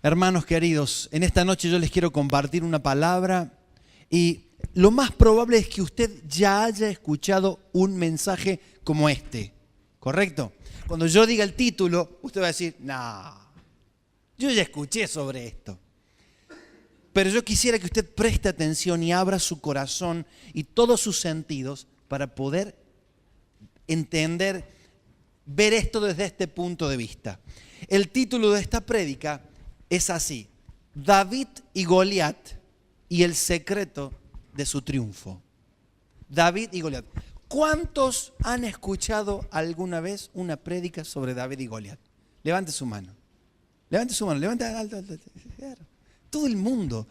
Hermanos queridos, en esta noche yo les quiero compartir una palabra y lo más probable es que usted ya haya escuchado un mensaje como este, ¿correcto? Cuando yo diga el título, usted va a decir, no, yo ya escuché sobre esto. Pero yo quisiera que usted preste atención y abra su corazón y todos sus sentidos para poder entender, ver esto desde este punto de vista. El título de esta prédica es así: David y Goliat y el secreto de su triunfo. David y Goliat. ¿Cuántos han escuchado alguna vez una prédica sobre David y Goliat? Levante su mano. Levante su mano, levante alto, alto, alto. Todo el mundo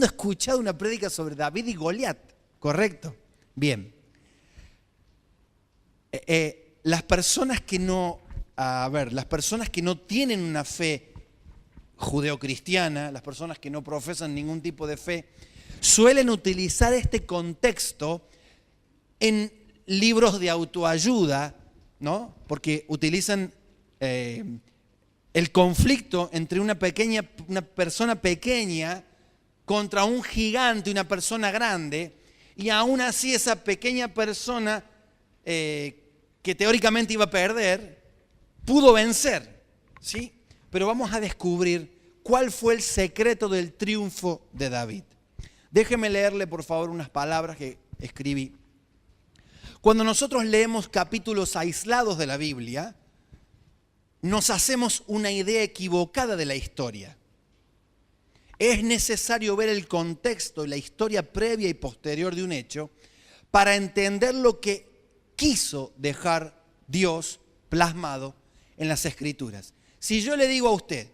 ha escuchado una prédica sobre David y Goliat, ¿correcto? Bien. Las personas que no tienen una fe judeocristiana, las personas que no profesan ningún tipo de fe, suelen utilizar este contexto en libros de autoayuda, ¿no? Porque utilizan el conflicto entre una persona pequeña contra un gigante, una persona grande, y aún así esa pequeña persona que teóricamente iba a perder, pudo vencer, ¿sí? Pero vamos a descubrir cuál fue el secreto del triunfo de David. Déjeme leerle, por favor, unas palabras que escribí. Cuando nosotros leemos capítulos aislados de la Biblia, nos hacemos una idea equivocada de la historia. Es necesario ver el contexto y la historia previa y posterior de un hecho para entender lo que quiso dejar Dios plasmado en las Escrituras. Si yo le digo a usted,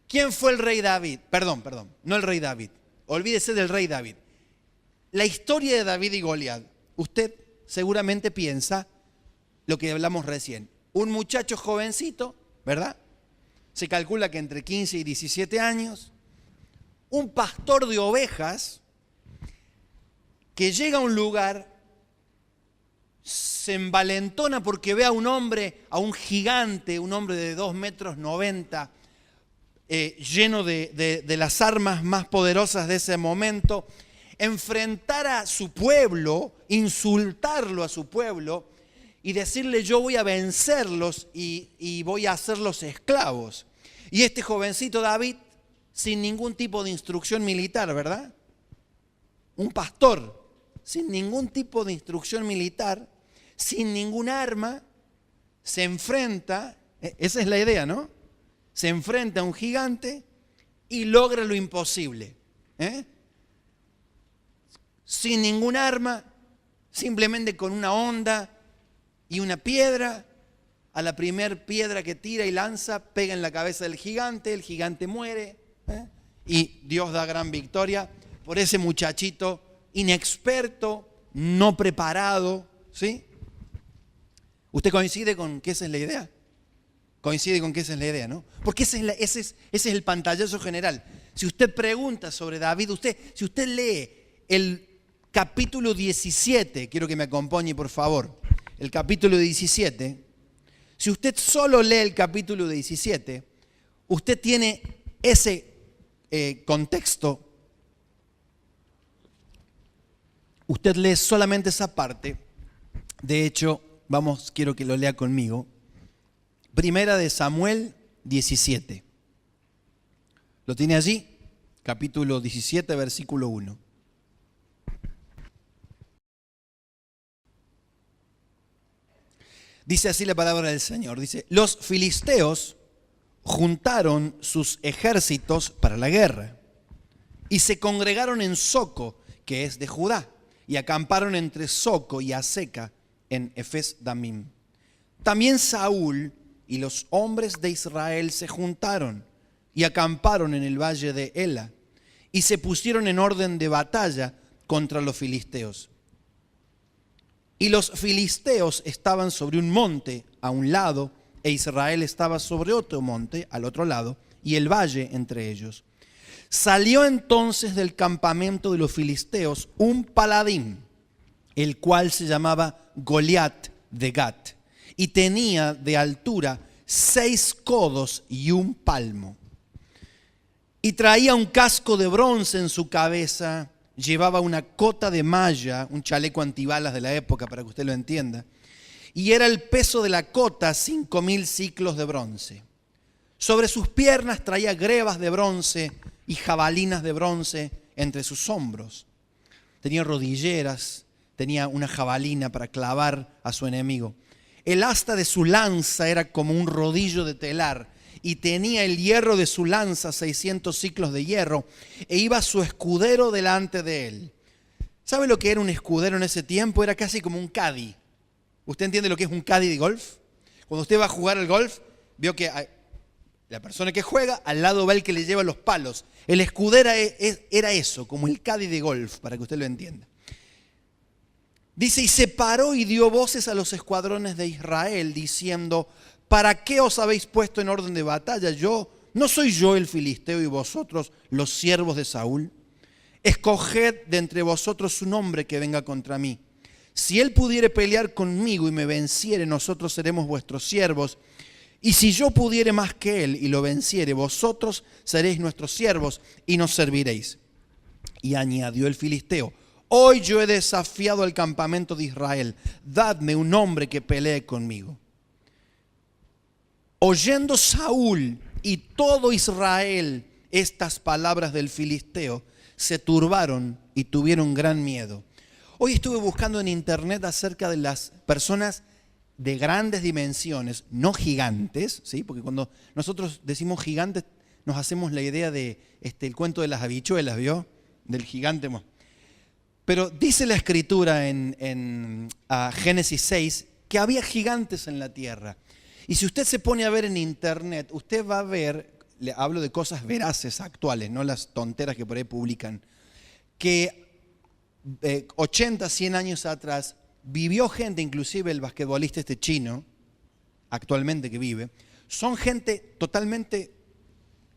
¿quién fue el rey David? Perdón, no el rey David. Olvídese del rey David. La historia de David y Goliat, usted seguramente piensa lo que hablamos recién. Un muchacho jovencito, ¿verdad? Se calcula que entre 15 y 17 años. Un pastor de ovejas que llega a un lugar, se envalentona porque ve a un hombre, a un gigante, un hombre de 2,90 m, lleno de las armas más poderosas de ese momento, enfrentar a su pueblo, insultarlo a su pueblo y decirle: yo voy a vencerlos y voy a hacerlos esclavos. Y este jovencito David, sin ningún tipo de instrucción militar, ¿verdad? Un pastor sin ningún tipo de instrucción militar, sin ningún arma, se enfrenta, esa es la idea, ¿no? Se enfrenta a un gigante y logra lo imposible. Sin ningún arma, simplemente con una honda y una piedra. A la primer piedra que tira y lanza, pega en la cabeza del gigante, el gigante muere, y Dios da gran victoria por ese muchachito inexperto, no preparado, ¿sí? ¿Usted coincide con que esa es la idea? Coincide con que esa es la idea, ¿no? Porque ese es el pantallazo general. Si usted pregunta sobre David, si usted lee el capítulo 17, quiero que me acompañe por favor, el capítulo 17, si usted solo lee el capítulo 17, usted tiene ese contexto. Usted lee solamente esa parte. De hecho, quiero que lo lea conmigo. Primera de Samuel 17. ¿Lo tiene allí? Capítulo 17, versículo 1. Dice así la palabra del Señor. Dice: los filisteos juntaron sus ejércitos para la guerra y se congregaron en Soco, que es de Judá, y acamparon entre Soco y Aseca en Efes Damim. También Saúl y los hombres de Israel se juntaron y acamparon en el valle de Ela y se pusieron en orden de batalla contra los filisteos. Y los filisteos estaban sobre un monte a un lado e Israel estaba sobre otro monte al otro lado y el valle entre ellos. Salió entonces del campamento de los filisteos un paladín, el cual se llamaba Goliat de Gat, y tenía de altura 6 codos y 1 palmo. Y traía un casco de bronce en su cabeza, llevaba una cota de malla, un chaleco antibalas de la época para que usted lo entienda, y era el peso de la cota 5.000 siclos de bronce. Sobre sus piernas traía grebas de bronce y jabalinas de bronce entre sus hombros. Tenía rodilleras, tenía una jabalina para clavar a su enemigo. El asta de su lanza era como un rodillo de telar y tenía el hierro de su lanza 600 siclos de hierro e iba su escudero delante de él. ¿Sabe lo que era un escudero en ese tiempo? Era casi como un caddy. ¿Usted entiende lo que es un caddy de golf? Cuando usted va a jugar al golf, vio que la persona que juega, al lado va el que le lleva los palos. El escudero era eso, como el caddy de golf, para que usted lo entienda. Dice, y se paró y dio voces a los escuadrones de Israel, diciendo, ¿para qué os habéis puesto en orden de batalla? ¿No soy yo el filisteo y vosotros los siervos de Saúl? Escoged de entre vosotros un hombre que venga contra mí. Si él pudiere pelear conmigo y me venciere, nosotros seremos vuestros siervos. Y si yo pudiere más que él y lo venciere, vosotros seréis nuestros siervos y nos serviréis. Y añadió el filisteo, hoy yo he desafiado al campamento de Israel, dadme un hombre que pelee conmigo. Oyendo Saúl y todo Israel estas palabras del filisteo, se turbaron y tuvieron gran miedo. Hoy estuve buscando en internet acerca de las personas de grandes dimensiones, no gigantes, ¿sí? Porque cuando nosotros decimos gigantes nos hacemos la idea de el cuento de las habichuelas, ¿vio? Del gigante. Pero dice la Escritura en Génesis 6 que había gigantes en la tierra. Y si usted se pone a ver en internet, usted va a ver, le hablo de cosas veraces, actuales, no las tonteras que por ahí publican, que 80, 100 años atrás vivió gente, inclusive el basquetbolista chino, actualmente que vive, son gente totalmente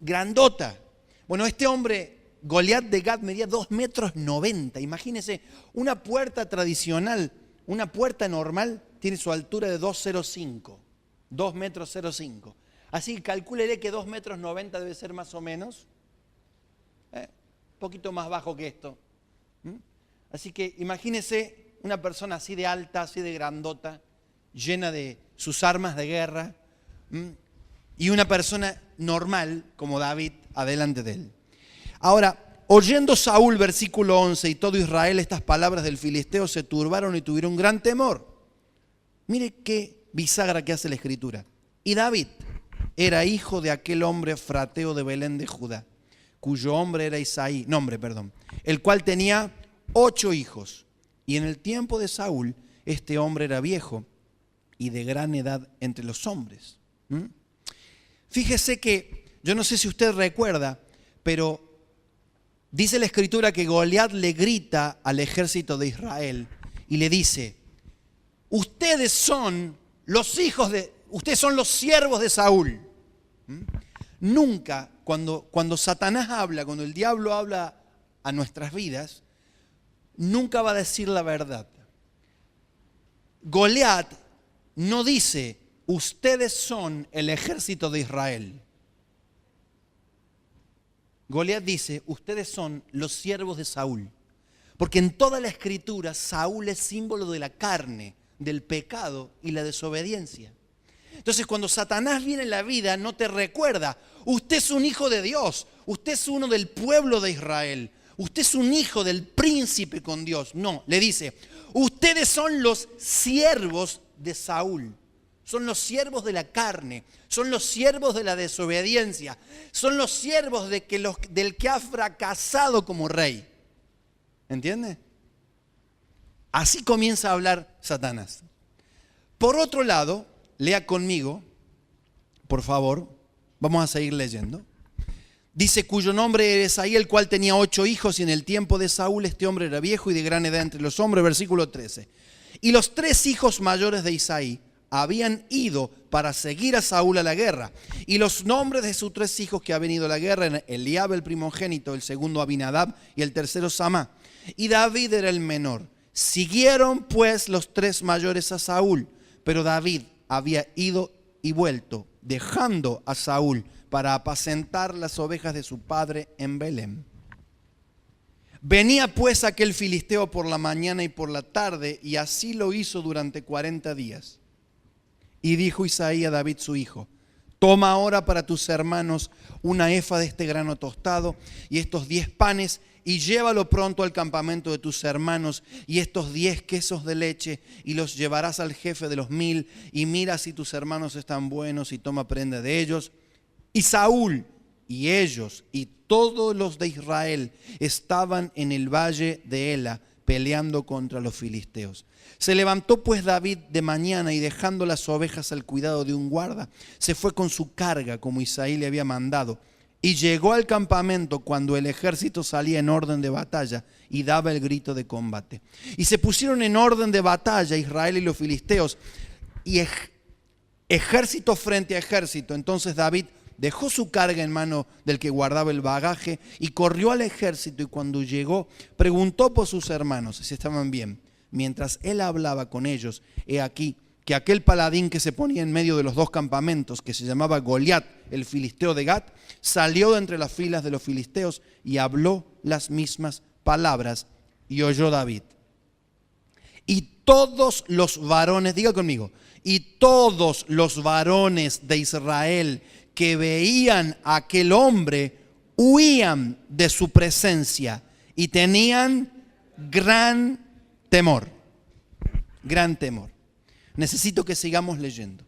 grandota. Bueno, este hombre, Goliat de Gat, medía 2,90 metros. Imagínense, una puerta tradicional, una puerta normal, tiene su altura de 2,05. 2,05 metros. Así que calcúlele que 2,90 metros debe ser más o menos. Un poquito más bajo que esto. Así que imagínese una persona así de alta, así de grandota, llena de sus armas de guerra, y una persona normal como David adelante de él. Ahora, oyendo Saúl, versículo 11, y todo Israel estas palabras del filisteo, se turbaron y tuvieron gran temor. Mire qué bisagra que hace la Escritura. Y David era hijo de aquel hombre frateo de Belén de Judá, cuyo nombre era Isaí, el cual tenía 8 hijos. Y en el tiempo de Saúl, este hombre era viejo y de gran edad entre los hombres. Fíjese que, yo no sé si usted recuerda, pero dice la Escritura que Goliat le grita al ejército de Israel y le dice, ustedes son los siervos de Saúl. Nunca, cuando Satanás habla, cuando el diablo habla a nuestras vidas, nunca va a decir la verdad. Goliat no dice, ustedes son el ejército de Israel. Goliat dice, ustedes son los siervos de Saúl. Porque en toda la Escritura, Saúl es símbolo de la carne, del pecado y la desobediencia. Entonces, cuando Satanás viene en la vida, no te recuerda, usted es un hijo de Dios, usted es uno del pueblo de Israel. Usted es un hijo del príncipe con Dios. No, le dice, ustedes son los siervos de Saúl. Son los siervos de la carne. Son los siervos de la desobediencia. Son los siervos del que ha fracasado como rey. ¿Entiende? Así comienza a hablar Satanás. Por otro lado, lea conmigo, por favor. Vamos a seguir leyendo. Dice, cuyo nombre era Isaí, el cual tenía 8 hijos, y en el tiempo de Saúl este hombre era viejo y de gran edad entre los hombres. Versículo 13. Y los 3 hijos mayores de Isaí habían ido para seguir a Saúl a la guerra. Y los nombres de sus 3 hijos que habían ido a la guerra eran Eliab el primogénito, el segundo Abinadab y el tercero Samá. Y David era el menor. Siguieron pues los 3 mayores a Saúl, pero David había ido y vuelto, dejando a Saúl para apacentar las ovejas de su padre en Belén. Venía pues aquel filisteo por la mañana y por la tarde, y así lo hizo durante 40 días. Y dijo Isaí a David su hijo: toma ahora para tus hermanos una efa de este grano tostado y estos 10 panes, y llévalo pronto al campamento de tus hermanos, y estos 10 quesos de leche, y los llevarás al jefe de los 1000, y mira si tus hermanos están buenos, y toma prenda de ellos. Y Saúl y ellos y todos los de Israel estaban en el valle de Ela peleando contra los filisteos. Se levantó pues David de mañana, y dejando las ovejas al cuidado de un guarda, se fue con su carga como Isaí le había mandado, y llegó al campamento cuando el ejército salía en orden de batalla y daba el grito de combate. Y se pusieron en orden de batalla Israel y los filisteos, y ejército frente a ejército. Entonces David dejó su carga en mano del que guardaba el bagaje y corrió al ejército, y cuando llegó preguntó por sus hermanos si estaban bien. Mientras él hablaba con ellos, he aquí que aquel paladín que se ponía en medio de los dos campamentos, que se llamaba Goliat, el filisteo de Gat, salió de entre las filas de los filisteos y habló las mismas palabras, y oyó David. Y todos los varones, diga conmigo, y todos los varones de Israel que veían a aquel hombre huían de su presencia y tenían gran temor. Gran temor. Necesito que sigamos leyendo.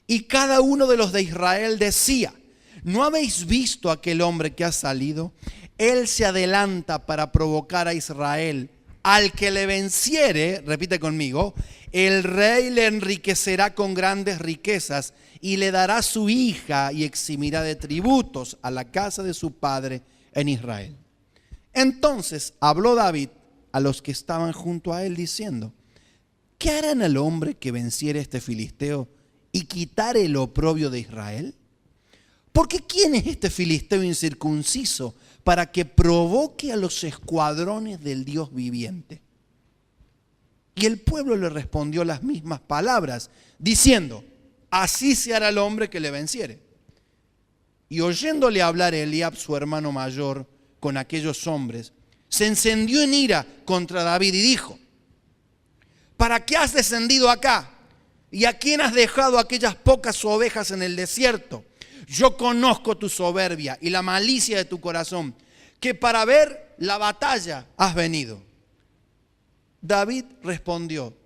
Y cada uno de los de Israel decía: ¿no habéis visto a aquel hombre que ha salido? Él se adelanta para provocar a Israel. Al que le venciere, repite conmigo, el rey le enriquecerá con grandes riquezas y le dará su hija y eximirá de tributos a la casa de su padre en Israel. Entonces habló David a los que estaban junto a él diciendo: ¿qué harán al hombre que venciere este filisteo y quitare el oprobio de Israel? Porque ¿quién es este filisteo incircunciso para que provoque a los escuadrones del Dios viviente? Y el pueblo le respondió las mismas palabras, diciendo: así se hará el hombre que le venciere. Y oyéndole hablar Eliab, su hermano mayor, con aquellos hombres, se encendió en ira contra David y dijo: ¿para qué has descendido acá? ¿Y a quién has dejado aquellas pocas ovejas en el desierto? Yo conozco tu soberbia y la malicia de tu corazón, que para ver la batalla has venido. David respondió: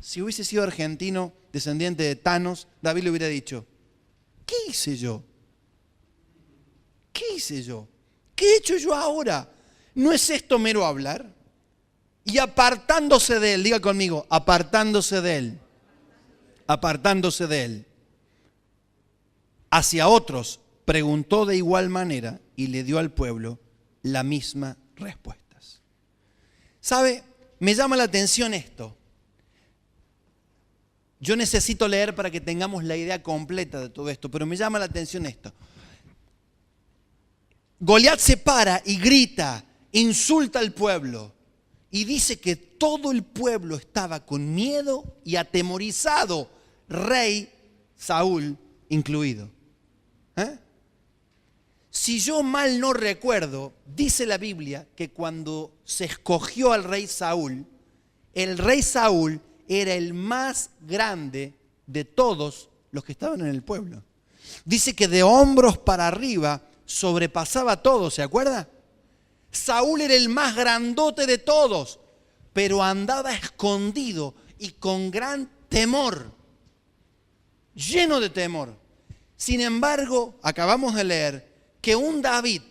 si hubiese sido argentino, descendiente de Thanos, David le hubiera dicho: ¿qué hice yo? ¿Qué hice yo? ¿Qué he hecho yo ahora? ¿No es esto mero hablar? Y apartándose de él, diga conmigo, apartándose de él, hacia otros, preguntó de igual manera y le dio al pueblo la misma respuesta. ¿Sabe? Me llama la atención esto. Yo necesito leer para que tengamos la idea completa de todo esto, pero me llama la atención esto. Goliat se para y grita, insulta al pueblo y dice que todo el pueblo estaba con miedo y atemorizado, rey Saúl incluido. Si yo mal no recuerdo, dice la Biblia que cuando se escogió al rey Saúl, el rey Saúl era el más grande de todos los que estaban en el pueblo. Dice que de hombros para arriba sobrepasaba a todos, ¿se acuerda? Saúl era el más grandote de todos, pero andaba escondido y con gran temor, lleno de temor. Sin embargo, acabamos de leer que un David,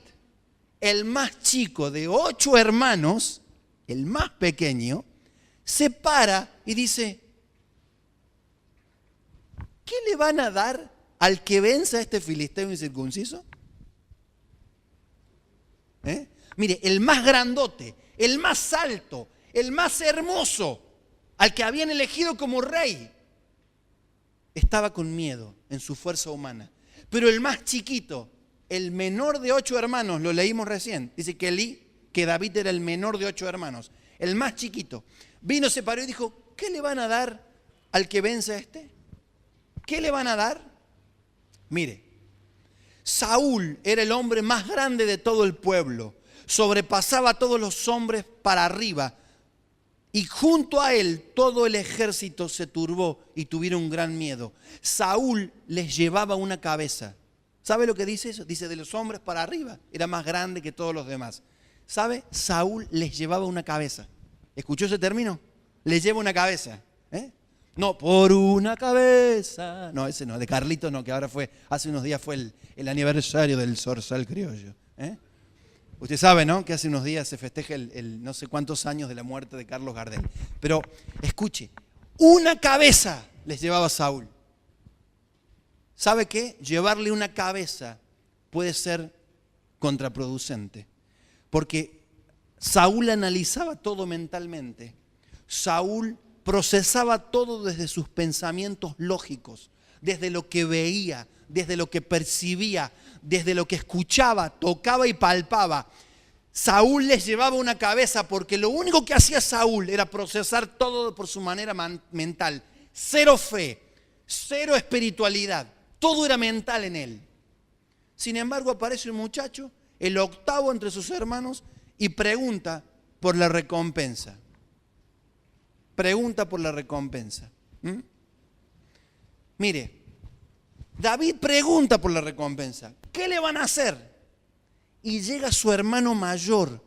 el más chico de 8 hermanos, el más pequeño, se para y dice: ¿qué le van a dar al que venza a este filisteo incircunciso? Mire, el más grandote, el más alto, el más hermoso, al que habían elegido como rey, estaba con miedo en su fuerza humana. Pero el más chiquito, el menor de 8 hermanos, lo leímos recién, dice que David era el menor de 8 hermanos, el más chiquito, vino, se paró y dijo: ¿qué le van a dar al que vence a este? ¿Qué le van a dar? Mire, Saúl era el hombre más grande de todo el pueblo. Sobrepasaba a todos los hombres para arriba. Y junto a él todo el ejército se turbó y tuvieron un gran miedo. Saúl les llevaba una cabeza. ¿Sabe lo que dice eso? Dice, de los hombres para arriba. Era más grande que todos los demás. ¿Sabe? Saúl les llevaba una cabeza. ¿Escuchó ese término? Les lleva una cabeza. No, por una cabeza. No, ese no, de Carlitos no, que ahora hace unos días fue el aniversario del Zorzal Criollo. Usted sabe, ¿no? Que hace unos días se festeja el no sé cuántos años de la muerte de Carlos Gardel. Pero escuche, una cabeza les llevaba Saúl. ¿Sabe qué? Llevarle una cabeza puede ser contraproducente. Porque Saúl analizaba todo mentalmente. Saúl procesaba todo desde sus pensamientos lógicos, desde lo que veía, desde lo que percibía, desde lo que escuchaba, tocaba y palpaba. Saúl les llevaba una cabeza porque lo único que hacía Saúl era procesar todo por su manera mental. Cero fe, cero espiritualidad, todo era mental en él. Sin embargo, aparece un muchacho, el octavo entre sus hermanos, y pregunta por la recompensa. Pregunta por la recompensa. Mire, David pregunta por la recompensa. ¿Qué le van a hacer? Y llega su hermano mayor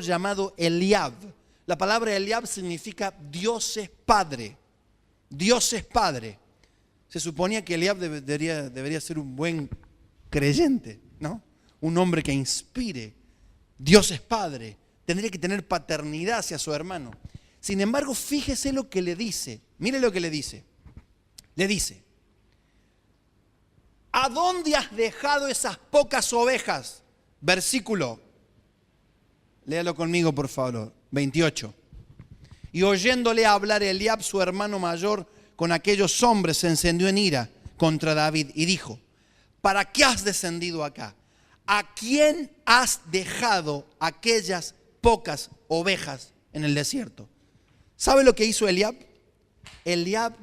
llamado Eliab. La palabra Eliab significa Dios es Padre. Dios es Padre. Se suponía que Eliab debería ser un buen creyente, ¿no? Un hombre que inspire. Dios es Padre. Tendría que tener paternidad hacia su hermano. Sin embargo, fíjese lo que le dice. Mire lo que le dice. Le dice, ¿a dónde has dejado esas pocas ovejas? Versículo, léalo conmigo por favor, 28. Y oyéndole hablar Eliab, su hermano mayor, con aquellos hombres se encendió en ira contra David y dijo, ¿para qué has descendido acá? ¿A quién has dejado aquellas pocas ovejas en el desierto? ¿Sabe lo que hizo Eliab? Eliab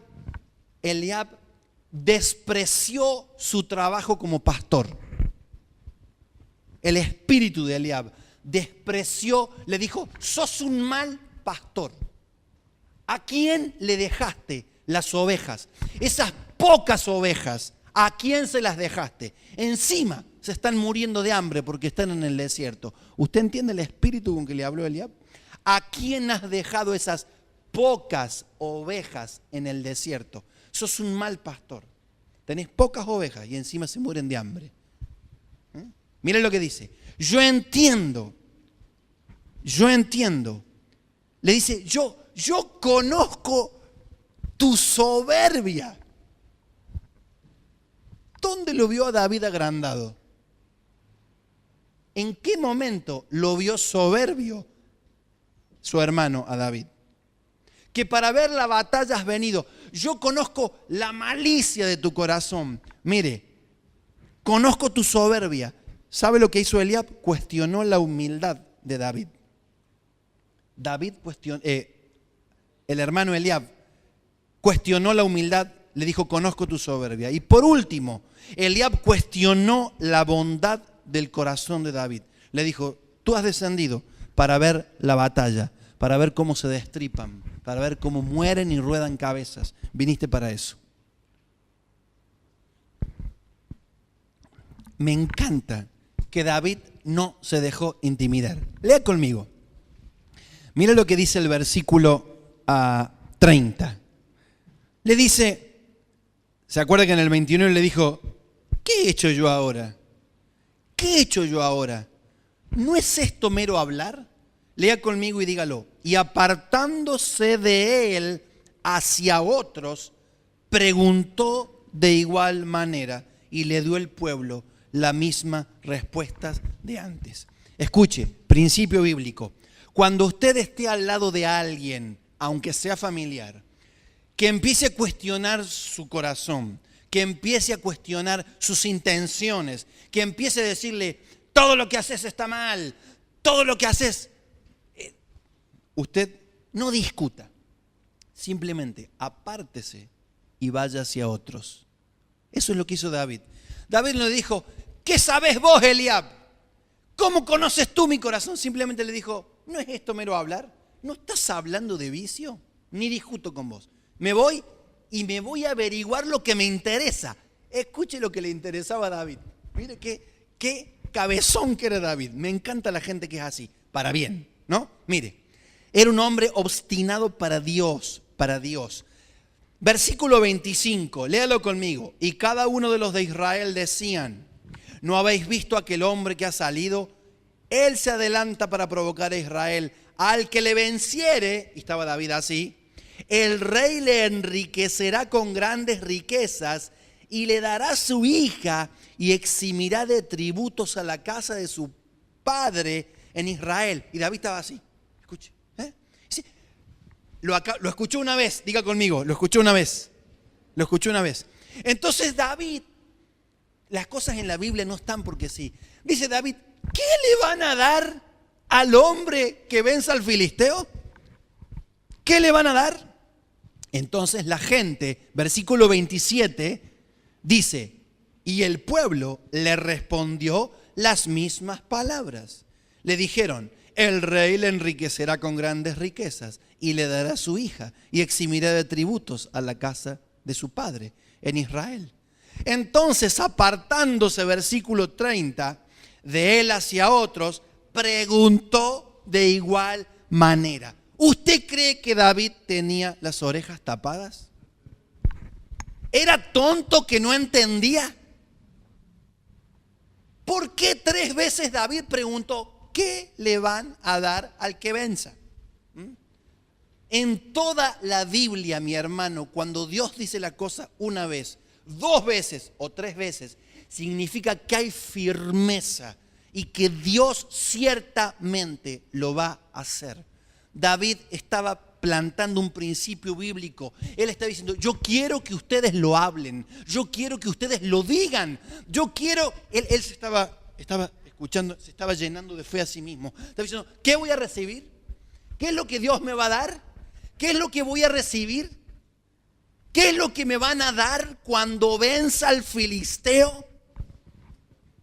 despreció su trabajo como pastor. El espíritu de Eliab despreció, le dijo, sos un mal pastor. ¿A quién le dejaste las ovejas? Esas pocas ovejas, ¿a quién se las dejaste? Encima se están muriendo de hambre porque están en el desierto. ¿Usted entiende el espíritu con que le habló Eliab? ¿A quién has dejado esas pocas ovejas en el desierto? Sos un mal pastor. Tenés pocas ovejas y encima se mueren de hambre. Miren lo que dice. Yo entiendo. Le dice, yo conozco tu soberbia. ¿Dónde lo vio a David agrandado? ¿En qué momento lo vio soberbio su hermano a David? Que para ver la batalla has venido. Yo conozco la malicia de tu corazón. Mire, conozco tu soberbia. ¿Sabe lo que hizo Eliab? Cuestionó la humildad de David. El hermano Eliab cuestionó la humildad, le dijo, conozco tu soberbia. Y por último, Eliab cuestionó la bondad del corazón de David. Le dijo, tú has descendido para ver la batalla, para ver cómo se destripan, para ver cómo mueren y ruedan cabezas. Viniste para eso. Me encanta que David no se dejó intimidar. Lea conmigo. Mira lo que dice el versículo 30. Le dice, ¿se acuerda que en el 21 le dijo, ¿qué he hecho yo ahora? ¿Qué he hecho yo ahora? ¿No es esto mero hablar? Lea conmigo y dígalo. Y apartándose de él hacia otros, preguntó de igual manera y le dio el pueblo la misma respuesta de antes. Escuche, principio bíblico. Cuando usted esté al lado de alguien, aunque sea familiar, que empiece a cuestionar su corazón, que empiece a cuestionar sus intenciones, que empiece a decirle, todo lo que haces está mal, todo lo que haces... Usted no discuta, simplemente apártese y vaya hacia otros. Eso es lo que hizo David. David no le dijo, ¿qué sabes vos, Eliab? ¿Cómo conoces tú mi corazón? Simplemente le dijo, ¿no es esto mero hablar? ¿No estás hablando de vicio? Ni discuto con vos. Me voy y me voy a averiguar lo que me interesa. Escuche lo que le interesaba a David. Mire qué cabezón que era David. Me encanta la gente que es así, para bien, ¿no? Mire, era un hombre obstinado para Dios, para Dios. Versículo 25, léalo conmigo. Y cada uno de los de Israel decían, ¿no habéis visto a aquel hombre que ha salido? Él se adelanta para provocar a Israel. Al que le venciere, y estaba David así, el rey le enriquecerá con grandes riquezas y le dará su hija y eximirá de tributos a la casa de su padre en Israel. Y David estaba así. Escuche. Sí. Lo escuchó una vez, diga conmigo, lo escuchó una vez. Lo escuchó una vez. Entonces David, las cosas en la Biblia no están porque sí. Dice David, ¿qué le van a dar al hombre que venza al filisteo? ¿Qué le van a dar? Entonces la gente, versículo 27, dice, y el pueblo le respondió las mismas palabras. Le dijeron, el rey le enriquecerá con grandes riquezas y le dará su hija y eximirá de tributos a la casa de su padre en Israel. Entonces, apartándose, versículo 30, de él hacia otros, preguntó de igual manera. ¿Usted cree que David tenía las orejas tapadas? ¿Era tonto que no entendía? ¿Por qué 3 veces David preguntó, ¿qué le van a dar al que venza? En toda la Biblia, mi hermano, cuando Dios dice la cosa una vez, 2 veces o 3 veces, significa que hay firmeza y que Dios ciertamente lo va a hacer. David estaba plantando un principio bíblico. Él estaba diciendo, yo quiero que ustedes lo hablen, yo quiero que ustedes lo digan, yo quiero... Él se estaba escuchando, se estaba llenando de fe a sí mismo. Estaba diciendo, ¿qué voy a recibir? ¿Qué es lo que Dios me va a dar? ¿Qué es lo que voy a recibir? ¿Qué es lo que me van a dar cuando venza al filisteo?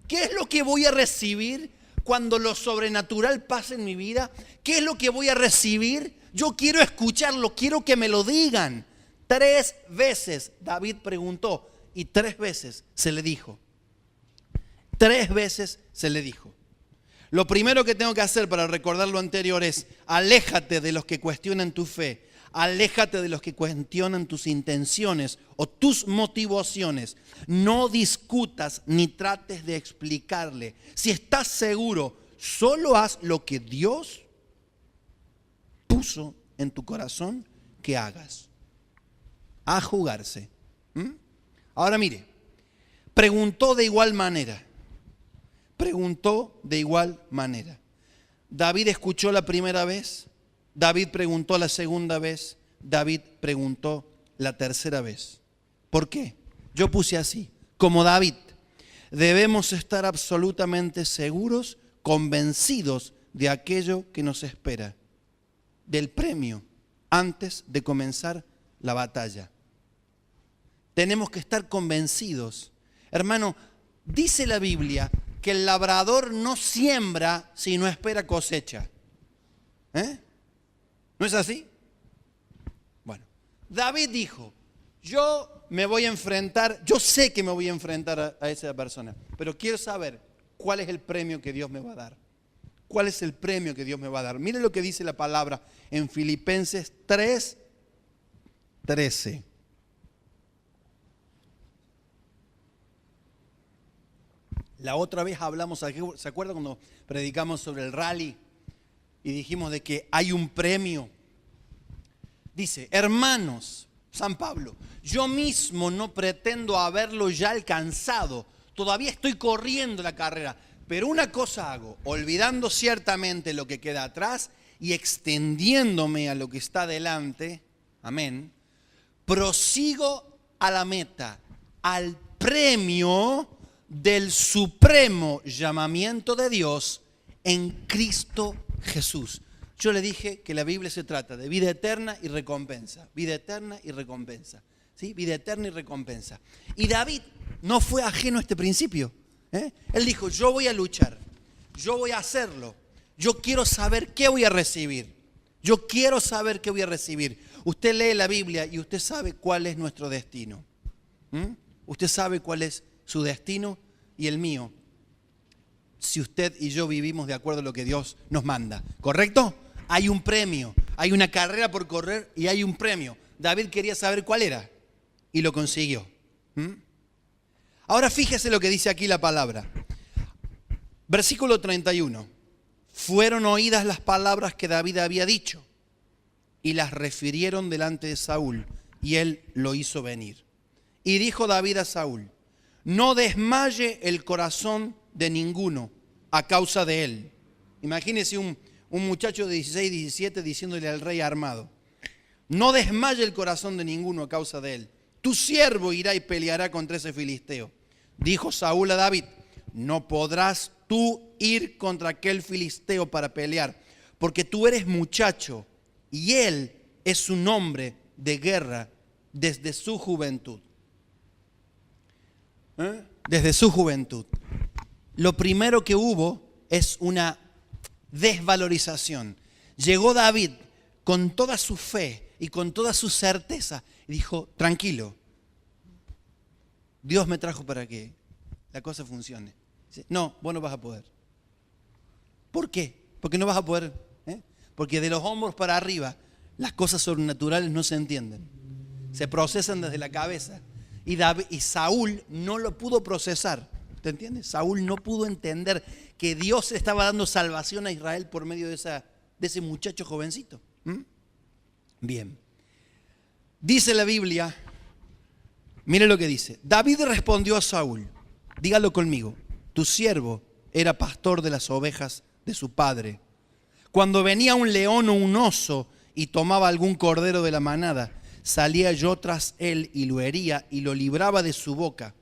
¿Qué es lo que voy a recibir cuando lo sobrenatural pase en mi vida? ¿Qué es lo que voy a recibir? Yo quiero escucharlo, quiero que me lo digan. 3 veces David preguntó y 3 veces se le dijo. 3 veces se le dijo. Lo primero que tengo que hacer para recordar lo anterior es, aléjate de los que cuestionan tu fe. Aléjate de los que cuestionan tus intenciones o tus motivaciones. No discutas ni trates de explicarle. Si estás seguro, solo haz lo que Dios puso en tu corazón que hagas. A jugarse. Ahora mire, preguntó de igual manera. Preguntó de igual manera. David escuchó la primera vez. David preguntó la segunda vez, David preguntó la tercera vez. ¿Por qué? Yo puse así, como David, debemos estar absolutamente seguros, convencidos de aquello que nos espera, del premio, antes de comenzar la batalla. Tenemos que estar convencidos. Hermano, dice la Biblia que el labrador no siembra si no espera cosecha. ¿No es así? Bueno, David dijo, yo me voy a enfrentar, yo sé que me voy a enfrentar a esa persona, pero quiero saber cuál es el premio que Dios me va a dar. ¿Cuál es el premio que Dios me va a dar? Mire lo que dice la palabra en Filipenses 3:13. La otra vez hablamos, ¿se acuerdan cuando predicamos sobre el rally? Y dijimos de que hay un premio. Dice, hermanos, San Pablo, yo mismo no pretendo haberlo ya alcanzado. Todavía estoy corriendo la carrera. Pero una cosa hago, olvidando ciertamente lo que queda atrás y extendiéndome a lo que está delante. Amén. Prosigo a la meta, al premio del supremo llamamiento de Dios en Cristo Jesús. Yo le dije que la Biblia se trata de vida eterna y recompensa. Vida eterna y recompensa. ¿Sí? Vida eterna y recompensa. Y David no fue ajeno a este principio. Él dijo, yo voy a luchar, yo voy a hacerlo, yo quiero saber qué voy a recibir. Yo quiero saber qué voy a recibir. Usted lee la Biblia y usted sabe cuál es nuestro destino. Usted sabe cuál es su destino y el mío. Si usted y yo vivimos de acuerdo a lo que Dios nos manda. ¿Correcto? Hay un premio. Hay una carrera por correr y hay un premio. David quería saber cuál era y lo consiguió. Ahora fíjese lo que dice aquí la palabra. Versículo 31. Fueron oídas las palabras que David había dicho y las refirieron delante de Saúl y él lo hizo venir. Y dijo David a Saúl, no desmaye el corazón de ninguno a causa de él. Imagínese un muchacho de 16, 17 diciéndole al rey armado, no desmaye el corazón de ninguno a causa de él. Tu siervo irá y peleará contra ese filisteo. Dijo Saúl a David, no podrás tú ir contra aquel filisteo para pelear, porque tú eres muchacho y él es un hombre de guerra desde su juventud. Desde su juventud. Lo primero que hubo es una desvalorización. Llegó David con toda su fe y con toda su certeza y dijo, tranquilo, Dios me trajo para que la cosa funcione. No, vos no vas a poder. ¿Por qué? Porque no vas a poder. Porque de los hombros para arriba las cosas sobrenaturales no se entienden. Se procesan desde la cabeza. Y Saúl no lo pudo procesar. ¿Te entiendes? Saúl no pudo entender que Dios estaba dando salvación a Israel por medio de ese muchacho jovencito. Bien. Dice la Biblia, mire lo que dice. David respondió a Saúl, dígalo conmigo, tu siervo era pastor de las ovejas de su padre. Cuando venía un león o un oso y tomaba algún cordero de la manada, salía yo tras él y lo hería y lo libraba de su boca.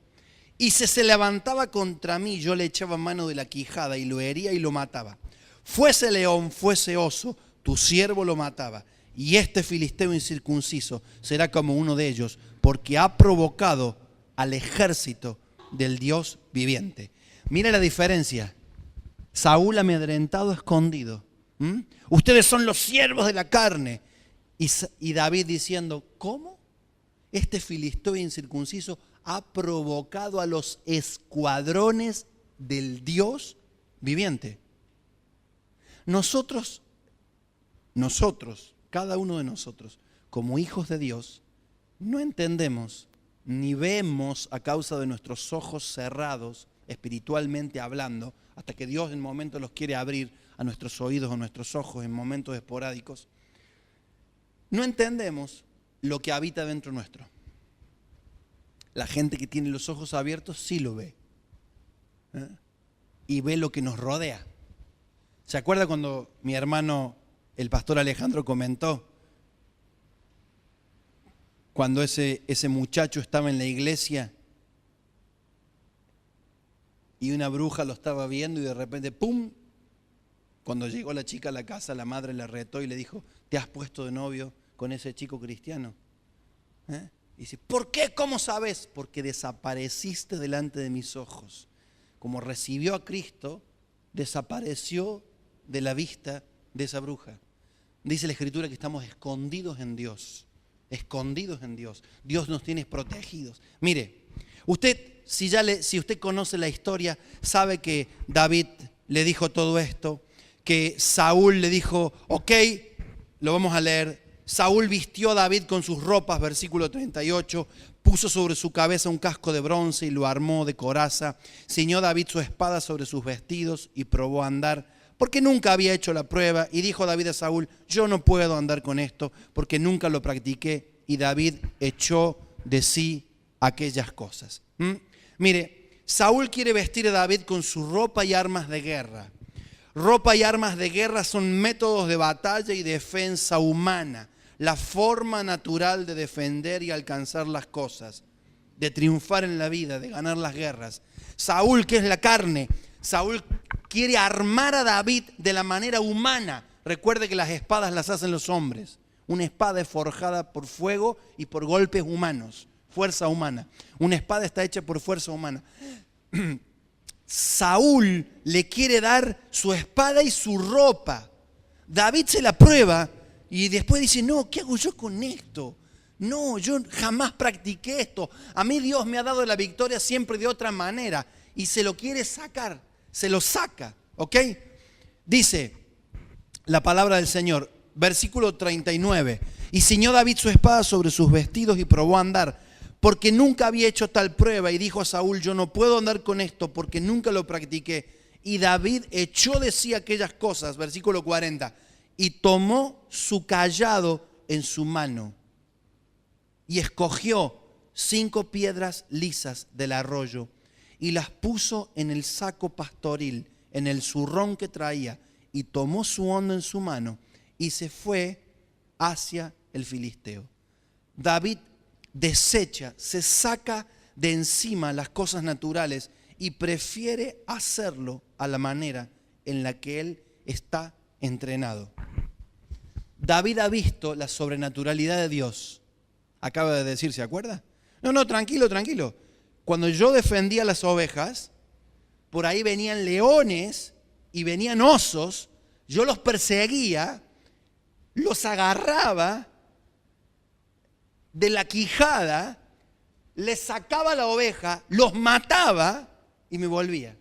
Y si se levantaba contra mí, yo le echaba mano de la quijada y lo hería y lo mataba. Fuese león, fuese oso, tu siervo lo mataba. Y este filisteo incircunciso será como uno de ellos, porque ha provocado al ejército del Dios viviente. Mira la diferencia. Saúl amedrentado, escondido. Ustedes son los siervos de la carne. Y David diciendo, ¿cómo? Este filisteo incircunciso ha provocado a los escuadrones del Dios viviente. Nosotros, cada uno de nosotros, como hijos de Dios, no entendemos ni vemos a causa de nuestros ojos cerrados, espiritualmente hablando, hasta que Dios en momentos los quiere abrir a nuestros oídos o nuestros ojos en momentos esporádicos. No entendemos lo que habita dentro nuestro. La gente que tiene los ojos abiertos sí lo ve. Y ve lo que nos rodea. ¿Se acuerda cuando mi hermano, el pastor Alejandro, comentó? Cuando ese muchacho estaba en la iglesia y una bruja lo estaba viendo y de repente, ¡pum! Cuando llegó la chica a la casa, la madre le retó y le dijo, ¿te has puesto de novio con ese chico cristiano? Y dice, ¿por qué? ¿Cómo sabes? Porque desapareciste delante de mis ojos. Como recibió a Cristo, desapareció de la vista de esa bruja. Dice la Escritura que estamos escondidos en Dios. Escondidos en Dios. Dios nos tiene protegidos. Mire, usted, si usted conoce la historia, sabe que David le dijo todo esto, que Saúl le dijo, ok, lo vamos a leer. Saúl vistió a David con sus ropas, versículo 38, puso sobre su cabeza un casco de bronce y lo armó de coraza, ciñó David su espada sobre sus vestidos y probó a andar, porque nunca había hecho la prueba. Y dijo David a Saúl, yo no puedo andar con esto, porque nunca lo practiqué. Y David echó de sí aquellas cosas. Mire, Saúl quiere vestir a David con su ropa y armas de guerra. Ropa y armas de guerra son métodos de batalla y defensa humana, la forma natural de defender y alcanzar las cosas, de triunfar en la vida, de ganar las guerras. Saúl, que es la carne, Saúl quiere armar a David de la manera humana. Recuerde que las espadas las hacen los hombres. Una espada es forjada por fuego y por golpes humanos. fuerza humana. Una espada está hecha por fuerza humana. Saúl le quiere dar su espada y su ropa. David se la prueba y después dice, no, ¿qué hago yo con esto? No, yo jamás practiqué esto. A mí Dios me ha dado la victoria siempre de otra manera. Y se lo quiere sacar, se lo saca, ¿ok? Dice la palabra del Señor, versículo 39. Y ciñó David su espada sobre sus vestidos y probó a andar, porque nunca había hecho tal prueba. Y dijo a Saúl, yo no puedo andar con esto porque nunca lo practiqué. Y David echó de sí aquellas cosas, versículo 40, y tomó su cayado en su mano y escogió 5 piedras lisas del arroyo y las puso en el saco pastoril, en el zurrón que traía, y tomó su hondo en su mano y se fue hacia el filisteo. David desecha, se saca de encima las cosas naturales y prefiere hacerlo a la manera en la que él está entrenado. David ha visto la sobrenaturalidad de Dios. Acaba de decir, ¿se acuerda? No, tranquilo. Cuando yo defendía las ovejas, por ahí venían leones y venían osos, yo los perseguía, los agarraba de la quijada, les sacaba la oveja, los mataba y me volvía.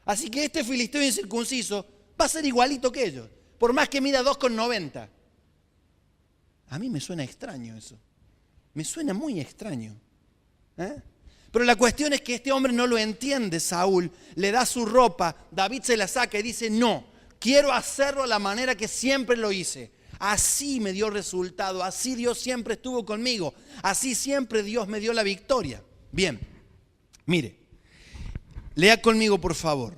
Así que este filisteo incircunciso va a ser igualito que ellos, por más que mida 2,90. A mí me suena extraño eso. Me suena muy extraño. Pero la cuestión es que este hombre no lo entiende. Saúl le da su ropa, David se la saca y dice, no, quiero hacerlo a la manera que siempre lo hice. Así me dio resultado, así Dios siempre estuvo conmigo, así siempre Dios me dio la victoria. Bien, mire, lea conmigo por favor.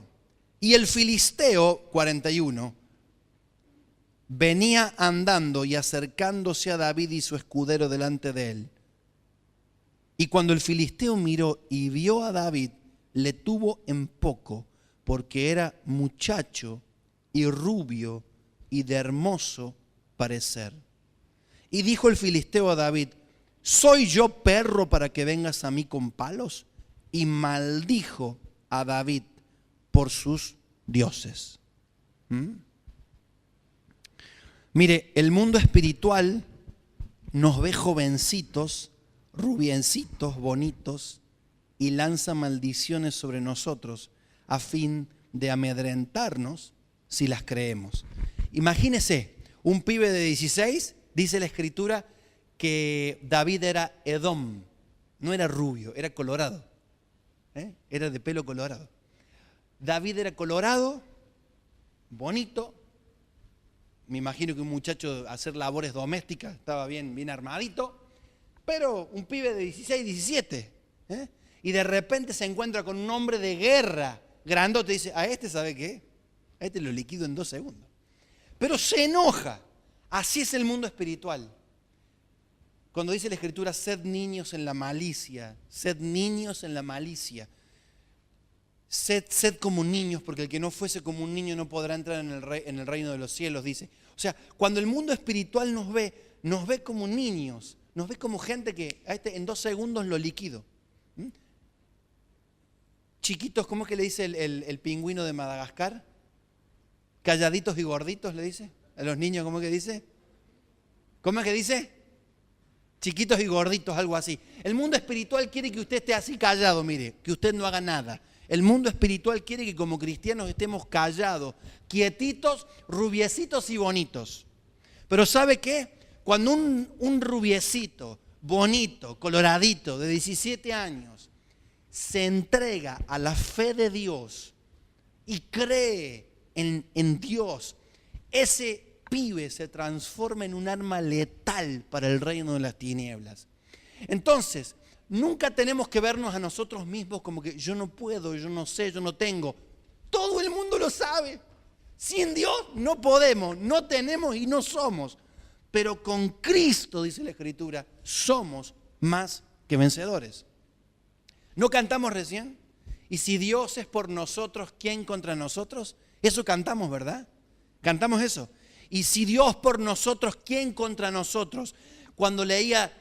Y el filisteo, 41, venía andando y acercándose a David y su escudero delante de él. Y cuando el filisteo miró y vio a David, le tuvo en poco, porque era muchacho y rubio y de hermoso parecer. Y dijo el filisteo a David, ¿soy yo perro para que vengas a mí con palos? Y maldijo a David por sus dioses. Mire, el mundo espiritual nos ve jovencitos, rubiencitos, bonitos, y lanza maldiciones sobre nosotros a fin de amedrentarnos si las creemos. Imagínese, un pibe de 16, dice la escritura que David era Edom, no era rubio, era colorado, era de pelo colorado. David era colorado, bonito, me imagino que un muchacho a hacer labores domésticas, estaba bien armadito, pero un pibe de 16, 17, y de repente se encuentra con un hombre de guerra, grandote, dice, a este, ¿sabe qué? A este lo liquido en 2 segundos. Pero se enoja. Así es el mundo espiritual. Cuando dice la escritura, sed niños en la malicia, sed niños en la malicia. Sed como niños, porque el que no fuese como un niño no podrá entrar en el reino de los cielos, dice. O sea, cuando el mundo espiritual nos ve como niños, nos ve como gente que a este en 2 segundos lo liquido. Chiquitos, ¿cómo es que le dice el pingüino de Madagascar? Calladitos y gorditos, le dice. A los niños, ¿cómo es que dice? ¿Cómo es que dice? Chiquitos y gorditos, algo así. El mundo espiritual quiere que usted esté así callado, mire, que usted no haga nada. El mundo espiritual quiere que como cristianos estemos callados, quietitos, rubiecitos y bonitos. Pero ¿sabe qué? Cuando un rubiecito, bonito, coloradito, de 17 años, se entrega a la fe de Dios y cree en Dios, ese pibe se transforma en un arma letal para el reino de las tinieblas. Entonces, nunca tenemos que vernos a nosotros mismos como que yo no puedo, yo no sé, yo no tengo. Todo el mundo lo sabe. Sin Dios no podemos, no tenemos y no somos. Pero con Cristo, dice la Escritura, somos más que vencedores. ¿No cantamos recién? Y si Dios es por nosotros, ¿quién contra nosotros? Eso cantamos, ¿verdad? Cantamos eso. Y si Dios por nosotros, ¿quién contra nosotros? Cuando leía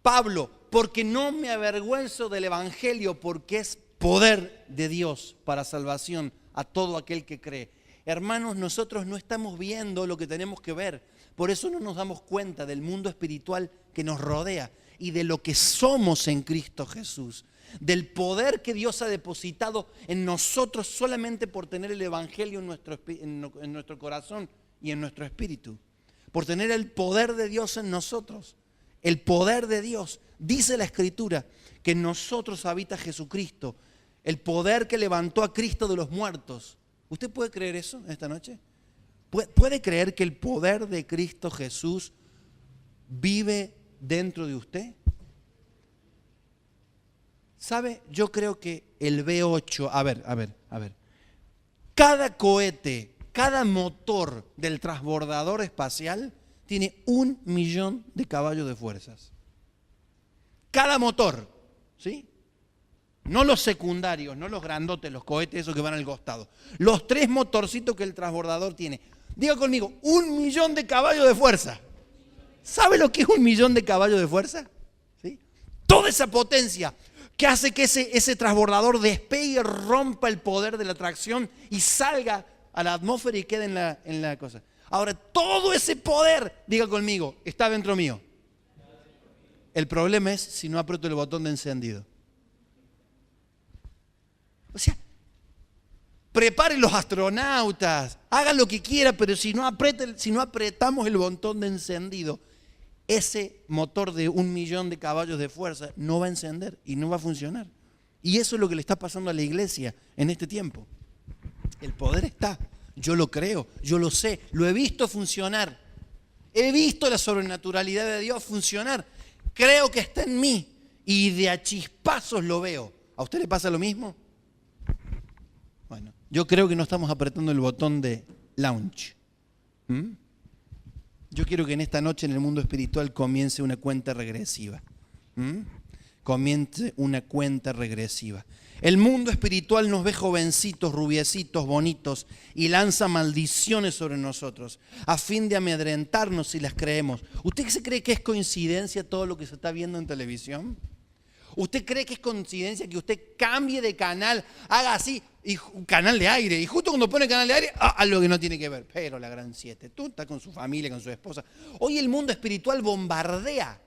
Pablo, porque no me avergüenzo del evangelio, porque es poder de Dios para salvación a todo aquel que cree. Hermanos, nosotros no estamos viendo lo que tenemos que ver. Por eso no nos damos cuenta del mundo espiritual que nos rodea y de lo que somos en Cristo Jesús. Del poder que Dios ha depositado en nosotros solamente por tener el evangelio en nuestro corazón y en nuestro espíritu. Por tener el poder de Dios en nosotros. El poder de Dios. Dice la Escritura que en nosotros habita Jesucristo. El poder que levantó a Cristo de los muertos. ¿Usted puede creer eso esta noche? ¿Puede creer que el poder de Cristo Jesús vive dentro de usted? ¿Sabe? Yo creo que el V8, a ver. Cada cohete, cada motor del transbordador espacial tiene 1 millón de caballos de fuerzas. Cada motor, ¿sí? No los secundarios, no los grandotes, los cohetes esos que van al costado. Los 3 motorcitos que el transbordador tiene. Diga conmigo, 1 millón de caballos de fuerza. ¿Sabe lo que es 1 millón de caballos de fuerza? ¿Sí? Toda esa potencia que hace que ese transbordador despegue, rompa el poder de la atracción y salga a la atmósfera y quede en la cosa. Ahora, todo ese poder, diga conmigo, está dentro mío. El problema es si no aprieto el botón de encendido. O sea, preparen los astronautas, hagan lo que quieran, pero si no apretamos el botón de encendido, ese motor de 1 millón de caballos de fuerza no va a encender y no va a funcionar. Y eso es lo que le está pasando a la iglesia en este tiempo. El poder está, yo lo creo, yo lo sé, lo he visto funcionar. He visto la sobrenaturalidad de Dios funcionar. Creo que está en mí y de a chispazos lo veo. ¿A usted le pasa lo mismo? Bueno, yo creo que no estamos apretando el botón de launch. Yo quiero que en esta noche en el mundo espiritual comience una cuenta regresiva. Comience una cuenta regresiva. El mundo espiritual nos ve jovencitos, rubiecitos, bonitos y lanza maldiciones sobre nosotros a fin de amedrentarnos si las creemos. ¿Usted se cree que es coincidencia todo lo que se está viendo en televisión? ¿Usted cree que es coincidencia que usted cambie de canal, haga así, y un canal de aire, y justo cuando pone canal de aire, algo que no tiene que ver? Pero la gran 7, tú estás con su familia, con su esposa. Hoy el mundo espiritual bombardea.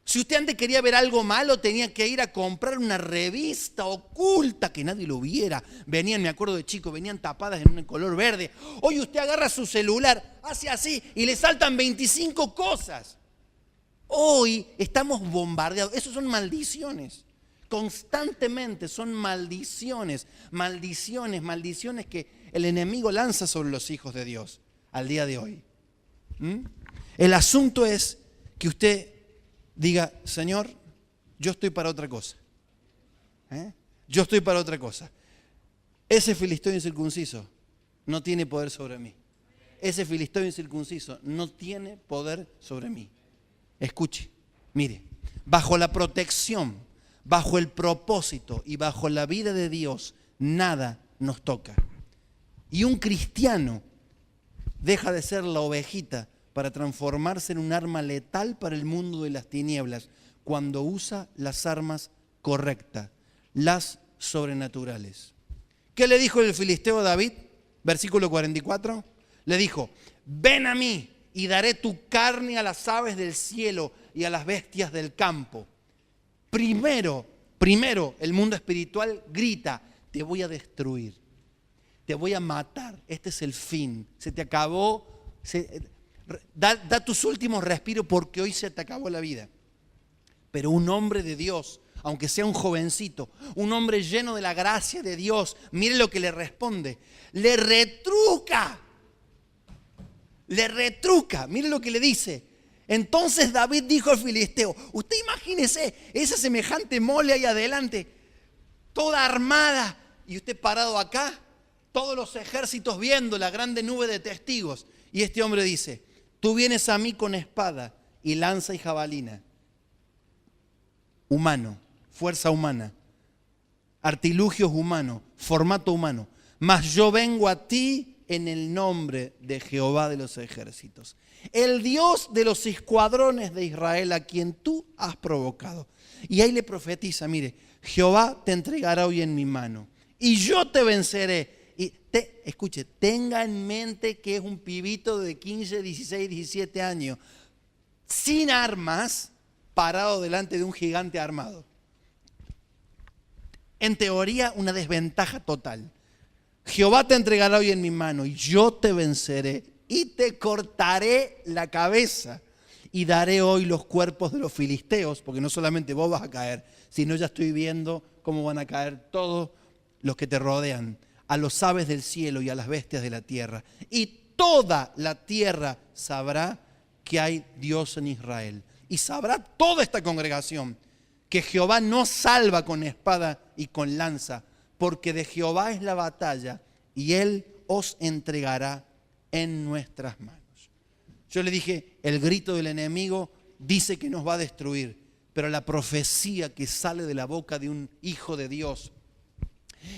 Si usted antes quería ver algo malo, tenía que ir a comprar una revista oculta que nadie lo viera. Venían, me acuerdo de chico, venían tapadas en un color verde. Hoy usted agarra su celular, hace así y le saltan 25 cosas. Hoy estamos bombardeados. Eso son maldiciones. Constantemente son maldiciones. Maldiciones que el enemigo lanza sobre los hijos de Dios al día de hoy. El asunto es que usted diga, Señor, yo estoy para otra cosa. Yo estoy para otra cosa. Ese filisteo incircunciso no tiene poder sobre mí. Ese filisteo incircunciso no tiene poder sobre mí. Escuche, mire, bajo la protección, bajo el propósito y bajo la vida de Dios, nada nos toca. Y un cristiano deja de ser la ovejita para transformarse en un arma letal para el mundo de las tinieblas cuando usa las armas correctas, las sobrenaturales. ¿Qué le dijo el filisteo a David? Versículo 44. Le dijo, ven a mí y daré tu carne a las aves del cielo y a las bestias del campo. Primero, el mundo espiritual grita, te voy a destruir, te voy a matar, este es el fin, se te acabó, da tus últimos respiros porque hoy se te acabó la vida. Pero un hombre de Dios, aunque sea un jovencito, un hombre lleno de la gracia de Dios, mire lo que le responde, le retruca, mire lo que le dice. Entonces David dijo al filisteo, usted imagínese esa semejante mole ahí adelante, toda armada, y usted parado acá, todos los ejércitos viendo la grande nube de testigos. Y este hombre dice, tú vienes a mí con espada y lanza y jabalina. Humano, fuerza humana, artilugios humanos, formato humano. Mas yo vengo a ti en el nombre de Jehová de los ejércitos, el Dios de los escuadrones de Israel, a quien tú has provocado. Y ahí le profetiza, mire, Jehová te entregará hoy en mi mano y yo te venceré. Y escuche, tenga en mente que es un pibito de 15, 16, 17 años, sin armas, parado delante de un gigante armado. En teoría, una desventaja total. Jehová te entregará hoy en mi mano y yo te venceré y te cortaré la cabeza y daré hoy los cuerpos de los filisteos, porque no solamente vos vas a caer, sino ya estoy viendo cómo van a caer todos los que te rodean, a los aves del cielo y a las bestias de la tierra. Y toda la tierra sabrá que hay Dios en Israel. Y sabrá toda esta congregación que Jehová no salva con espada y con lanza, porque de Jehová es la batalla y Él os entregará en nuestras manos. Yo le dije, el grito del enemigo dice que nos va a destruir, pero la profecía que sale de la boca de un hijo de Dios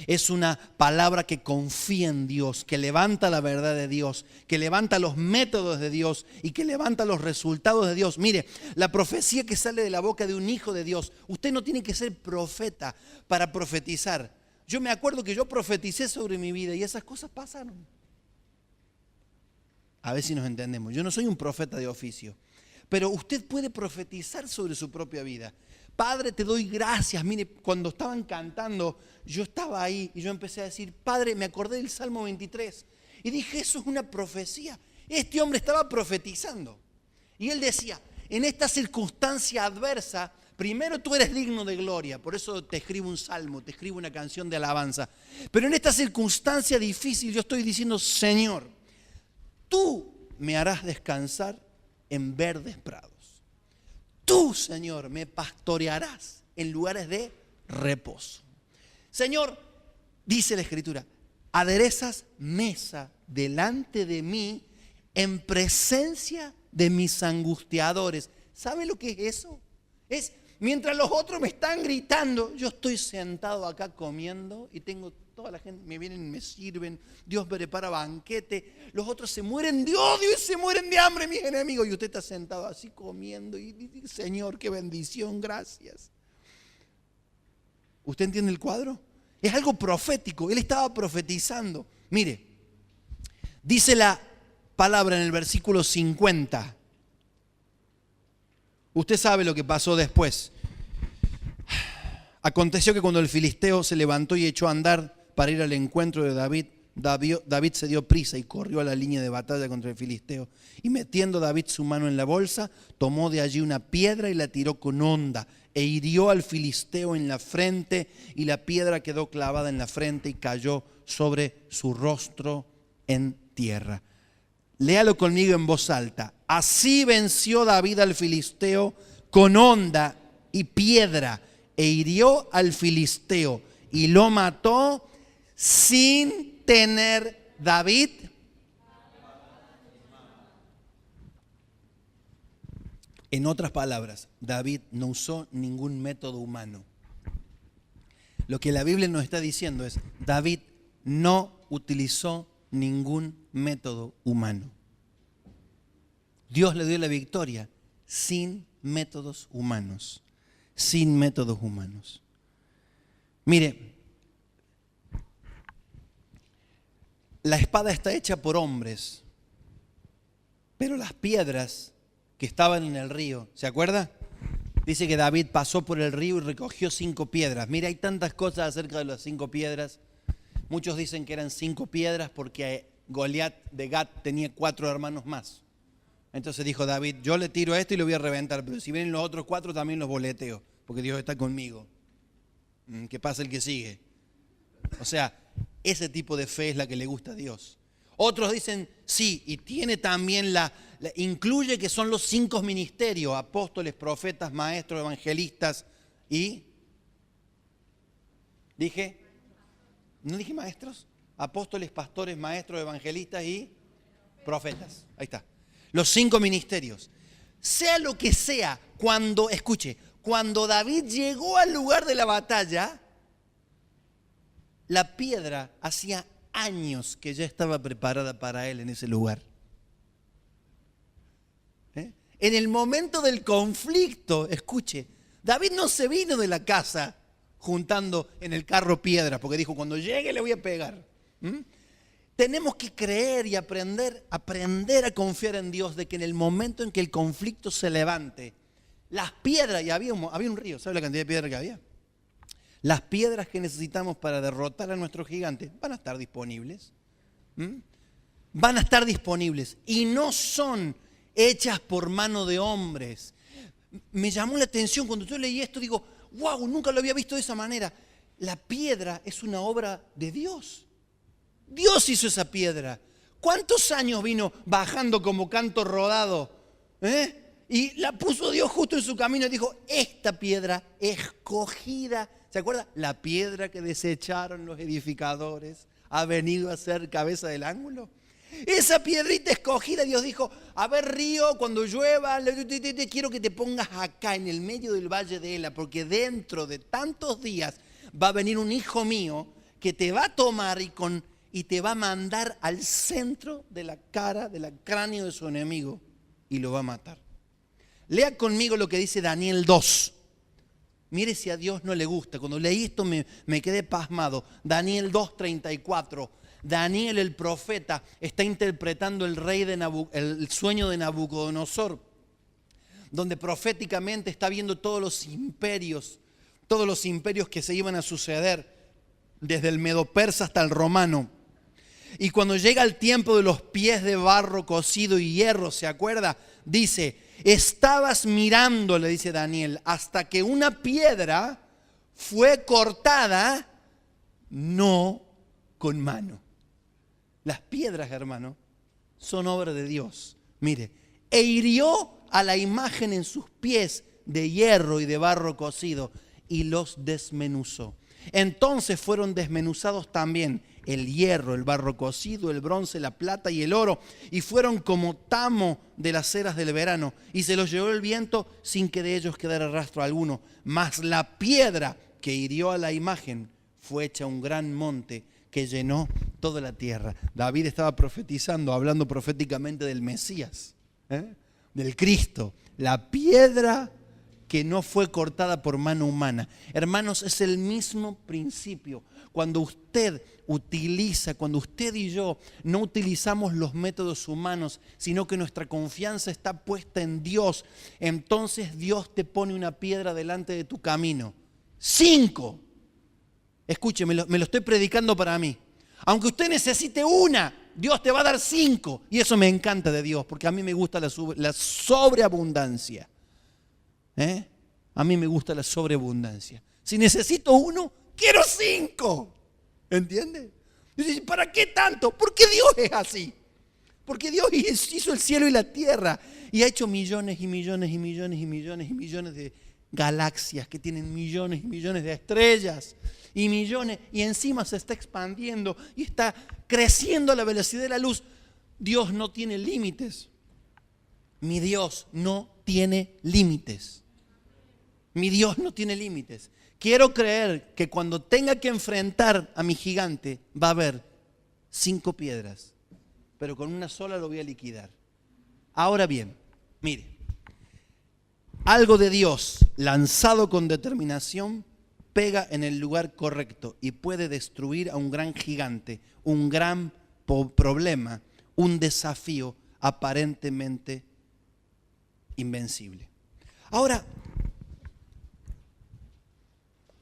es una palabra que confía en Dios, que levanta la verdad de Dios, que levanta los métodos de Dios y que levanta los resultados de Dios. Mire, la profecía que sale de la boca de un hijo de Dios, usted no tiene que ser profeta para profetizar. Yo me acuerdo que yo profeticé sobre mi vida y esas cosas pasaron. A ver si nos entendemos. Yo no soy un profeta de oficio, pero usted puede profetizar sobre su propia vida. Padre, te doy gracias. Mire, cuando estaban cantando, yo estaba ahí y yo empecé a decir, Padre, me acordé del Salmo 23. Y dije, eso es una profecía. Este hombre estaba profetizando. Y él decía, en esta circunstancia adversa, primero tú eres digno de gloria. Por eso te escribo un salmo, te escribo una canción de alabanza. Pero en esta circunstancia difícil yo estoy diciendo, Señor, tú me harás descansar en verdes prados. Tú, Señor, me pastorearás en lugares de reposo. Señor, dice la Escritura, aderezas mesa delante de mí en presencia de mis angustiadores. ¿Sabe lo que es eso? Es mientras los otros me están gritando, yo estoy sentado acá comiendo y tengo toda la gente, me vienen, me sirven, Dios me prepara banquete, los otros se mueren de odio y se mueren de hambre, mis enemigos, y usted está sentado así comiendo y dice, Señor, qué bendición, gracias. ¿Usted entiende el cuadro? Es algo profético, él estaba profetizando. Mire, dice la palabra en el versículo 50. Usted sabe lo que pasó después. Aconteció que cuando el filisteo se levantó y echó a andar para ir al encuentro de David se dio prisa y corrió a la línea de batalla contra el filisteo. Y metiendo David su mano en la bolsa, tomó de allí una piedra y la tiró con honda e hirió al filisteo en la frente, y la piedra quedó clavada en la frente y cayó sobre su rostro en tierra. Léalo conmigo en voz alta. Así venció David al filisteo con honda y piedra, e hirió al filisteo y lo mató sin tener David. En otras palabras, David no usó ningún método humano. Lo que la Biblia nos está diciendo es, David no utilizó ningún método humano. Dios le dio la victoria sin métodos humanos. Sin métodos humanos. Mire, la espada está hecha por hombres, pero las piedras que estaban en el río, ¿se acuerda? Dice que David pasó por el río y recogió 5 piedras. Mira, hay tantas cosas acerca de las 5 piedras. Muchos dicen que eran 5 piedras porque Goliat de Gat tenía 4 hermanos más. Entonces dijo David, yo le tiro esto y lo voy a reventar, pero si vienen los otros 4 también los boleteo, porque Dios está conmigo. Que pase el que sigue. O sea, ese tipo de fe es la que le gusta a Dios. Otros dicen, sí, y tiene también incluye que son los 5 ministerios, apóstoles, profetas, maestros, evangelistas y, ¿no dije maestros? Apóstoles, pastores, maestros, evangelistas y profetas. Ahí está. Los 5 ministerios. Sea lo que sea, cuando David llegó al lugar de la batalla, la piedra hacía años que ya estaba preparada para él en ese lugar. En el momento del conflicto, David no se vino de la casa juntando en el carro piedras, porque dijo, cuando llegue le voy a pegar. Tenemos que creer y aprender a confiar en Dios, de que en el momento en que el conflicto se levante, las piedras, y había un río, ¿sabe la cantidad de piedras que había? Las piedras que necesitamos para derrotar a nuestros gigantes van a estar disponibles. Van a estar disponibles y no son hechas por mano de hombres. Me llamó la atención cuando yo leí esto, digo, wow, nunca lo había visto de esa manera. La piedra es una obra de Dios. Dios hizo esa piedra. ¿Cuántos años vino bajando como canto rodado? Y la puso Dios justo en su camino y dijo, esta piedra escogida, ¿se acuerda? La piedra que desecharon los edificadores ha venido a ser cabeza del ángulo. Esa piedrita escogida, Dios dijo, a ver, río, cuando llueva, quiero que te pongas acá en el medio del valle de Ela, porque dentro de tantos días va a venir un hijo mío que te va a tomar y te va a mandar al centro de la cara, del cráneo de su enemigo, y lo va a matar. Lea conmigo lo que dice Daniel 2. Mire si a Dios no le gusta. Cuando leí esto me quedé pasmado. Daniel 2:34. Daniel el profeta está interpretando el sueño de Nabucodonosor, donde proféticamente está viendo todos los imperios que se iban a suceder, desde el medo-persa hasta el romano. Y cuando llega el tiempo de los pies de barro cocido y hierro, ¿se acuerda? Dice, estabas mirando, le dice Daniel, hasta que una piedra fue cortada, no con mano. Las piedras, hermano, son obra de Dios. Mire, e hirió a la imagen en sus pies de hierro y de barro cocido y los desmenuzó. Entonces fueron desmenuzados también el hierro, el barro cocido, el bronce, la plata y el oro, y fueron como tamo de las eras del verano, y se los llevó el viento sin que de ellos quedara rastro alguno. Mas la piedra que hirió a la imagen fue hecha un gran monte que llenó toda la tierra. David estaba profetizando, hablando proféticamente del Mesías, del Cristo. La piedra que no fue cortada por mano humana. Hermanos, es el mismo principio. Cuando usted y yo no utilizamos los métodos humanos, sino que nuestra confianza está puesta en Dios, entonces Dios te pone una piedra delante de tu camino. 5. Escúcheme, me lo estoy predicando para mí. Aunque usted necesite una, Dios te va a dar 5. Y eso me encanta de Dios, porque a mí me gusta la sobreabundancia. A mí me gusta la sobreabundancia. Si necesito 1, quiero 5. ¿Entiende? Dice, ¿para qué tanto? Porque Dios es así. Porque Dios hizo el cielo y la tierra y ha hecho millones y millones y millones y millones y millones de galaxias que tienen millones y millones de estrellas y millones, y encima se está expandiendo y está creciendo a la velocidad de la luz. Dios no tiene límites. Mi Dios no tiene límites. Mi Dios no tiene límites. Quiero creer que cuando tenga que enfrentar a mi gigante va a haber 5 piedras, pero con una sola lo voy a liquidar. Ahora bien, mire, algo de Dios lanzado con determinación pega en el lugar correcto y puede destruir a un gran gigante, un gran problema, un desafío aparentemente invencible. Ahora,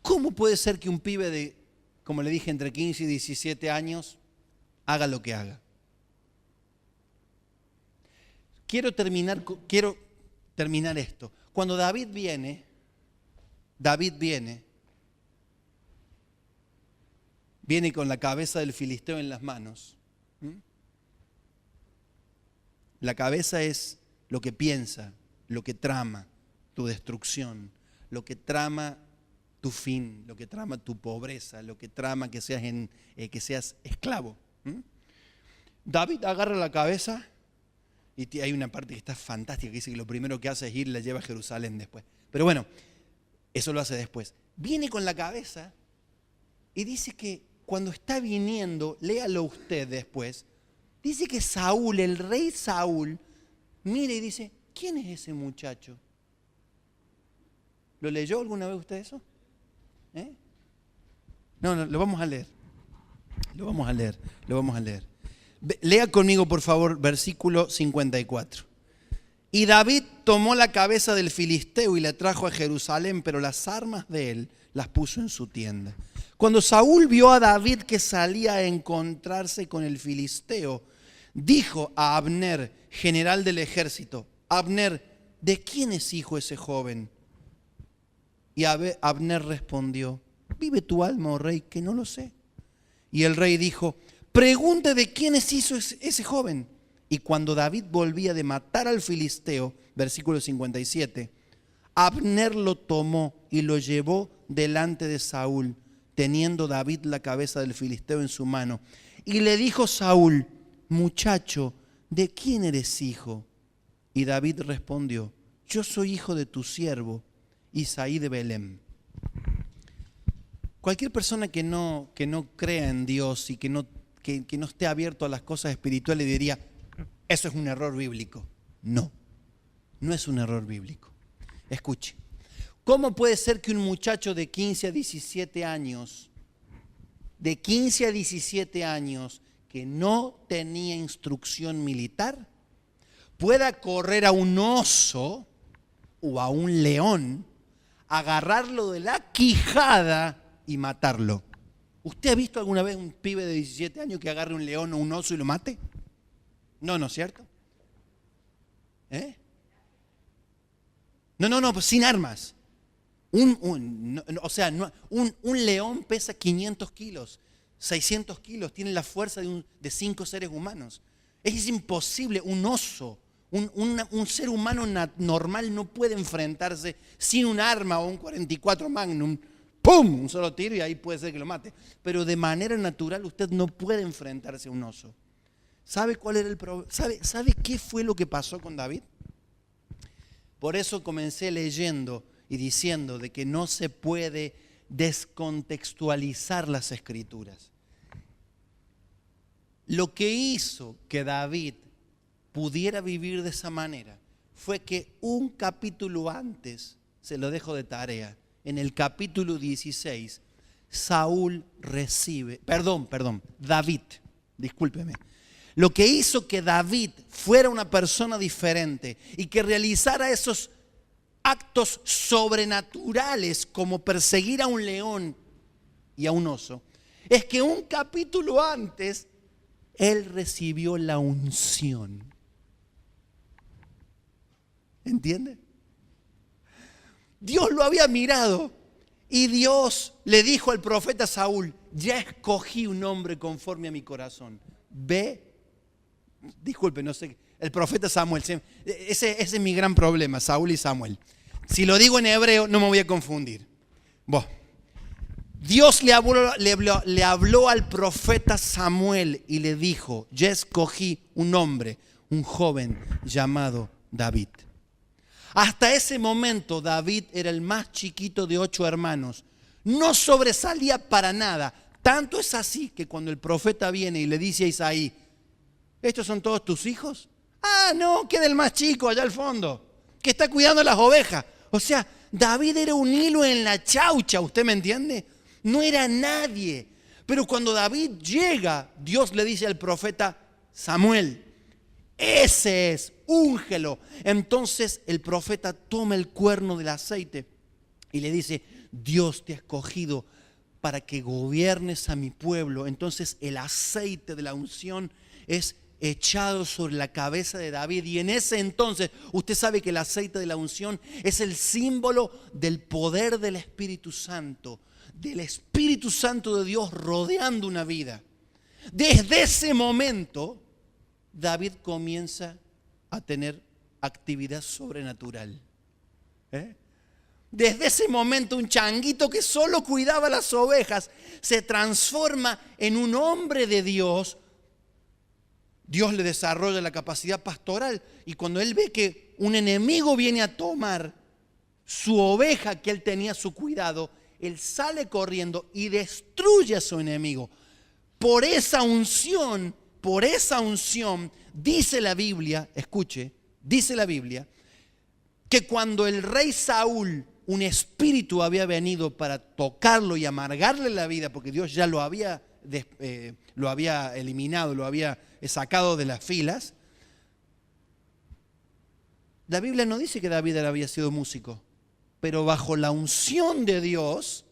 ¿cómo puede ser que un pibe de, como le dije, entre 15 y 17 años haga lo que haga? Quiero terminar esto. Cuando David viene con la cabeza del filisteo en las manos. La cabeza es lo que piensa, lo que trama tu destrucción, lo que trama tu fin, lo que trama tu pobreza, lo que trama que seas esclavo. David agarra la cabeza y hay una parte que está fantástica que dice que lo primero que hace es ir y la lleva a Jerusalén después. Pero bueno, eso lo hace después. Viene con la cabeza y dice que cuando está viniendo, léalo usted después, dice que Saúl, el rey Saúl, mira y dice, ¿quién es ese muchacho? ¿Lo leyó alguna vez usted eso? No, lo vamos a leer. Lo vamos a leer. Lea conmigo, por favor, versículo 54. Y David tomó la cabeza del filisteo y la trajo a Jerusalén, pero las armas de él las puso en su tienda. Cuando Saúl vio a David que salía a encontrarse con el filisteo, dijo a Abner, general del ejército: Abner, ¿de quién es hijo ese joven? Y Abner respondió: vive tu alma, oh rey, que no lo sé. Y el rey dijo: pregunte de quién es hijo ese joven. Y cuando David volvía de matar al filisteo, versículo 57, Abner lo tomó y lo llevó delante de Saúl, teniendo David la cabeza del filisteo en su mano. Y le dijo Saúl: muchacho, ¿de quién eres hijo? Y David respondió: yo soy hijo de tu siervo Isaí de Belén. Cualquier persona que no crea en Dios y que no esté abierto a las cosas espirituales diría: eso es un error bíblico. No, no es un error bíblico. Escuche, ¿cómo puede ser que un muchacho de 15 a 17 años, que no tenía instrucción militar, pueda correr a un oso o a un león, agarrarlo de la quijada y matarlo? ¿Usted ha visto alguna vez un pibe de 17 años que agarre un león o un oso y lo mate? No, ¿no es cierto? No, pues sin armas. Un león pesa 500 kilos, 600 kilos, tiene la fuerza de 5 seres humanos. Es imposible. Un oso, un ser humano normal no puede enfrentarse sin un arma o un 44 Magnum. ¡Pum! Un solo tiro y ahí puede ser que lo mate. Pero de manera natural usted no puede enfrentarse a un oso. ¿Sabe cuál era el problema? ¿Sabe qué fue lo que pasó con David? Por eso comencé leyendo y diciendo de que no se puede descontextualizar las escrituras. Lo que hizo que David pudiera vivir de esa manera fue que un capítulo antes, se lo dejo de tarea, en el capítulo 16, David, discúlpeme. Lo que hizo que David fuera una persona diferente y que realizara esos actos sobrenaturales como perseguir a un león y a un oso, es que un capítulo antes él recibió la unción. ¿Entiende? Dios lo había mirado y Dios le dijo al profeta Saúl: ya escogí un hombre conforme a mi corazón. El profeta Samuel. Ese es mi gran problema, Saúl y Samuel. Si lo digo en hebreo no me voy a confundir. Dios le habló al profeta Samuel y le dijo: ya escogí un hombre, un joven llamado David. Hasta ese momento David era el más chiquito de 8 hermanos. No sobresalía para nada. Tanto es así que cuando el profeta viene y le dice a Isaí: ¿estos son todos tus hijos? Ah, no, queda el más chico allá al fondo, que está cuidando las ovejas. O sea, David era un hilo en la chaucha, ¿usted me entiende? No era nadie. Pero cuando David llega, Dios le dice al profeta Samuel: ese es, úngelo. Entonces el profeta toma el cuerno del aceite y le dice: Dios te ha escogido para que gobiernes a mi pueblo. Entonces el aceite de la unción es echado sobre la cabeza de David. Y en ese entonces, usted sabe que el aceite de la unción es el símbolo del poder del Espíritu Santo, del Espíritu Santo de Dios rodeando una vida. Desde ese momento, David comienza a tener actividad sobrenatural. Desde ese momento, un changuito que solo cuidaba las ovejas se transforma en un hombre de Dios. Dios le desarrolla la capacidad pastoral y cuando él ve que un enemigo viene a tomar su oveja que él tenía a su cuidado, él sale corriendo y destruye a su enemigo. Por esa unción, dice la Biblia, escuche, dice la Biblia, que cuando el rey Saúl un espíritu había venido para tocarlo y amargarle la vida, porque Dios ya lo había eliminado, lo había sacado de las filas. La Biblia no dice que David había sido músico, pero bajo la unción de Dios,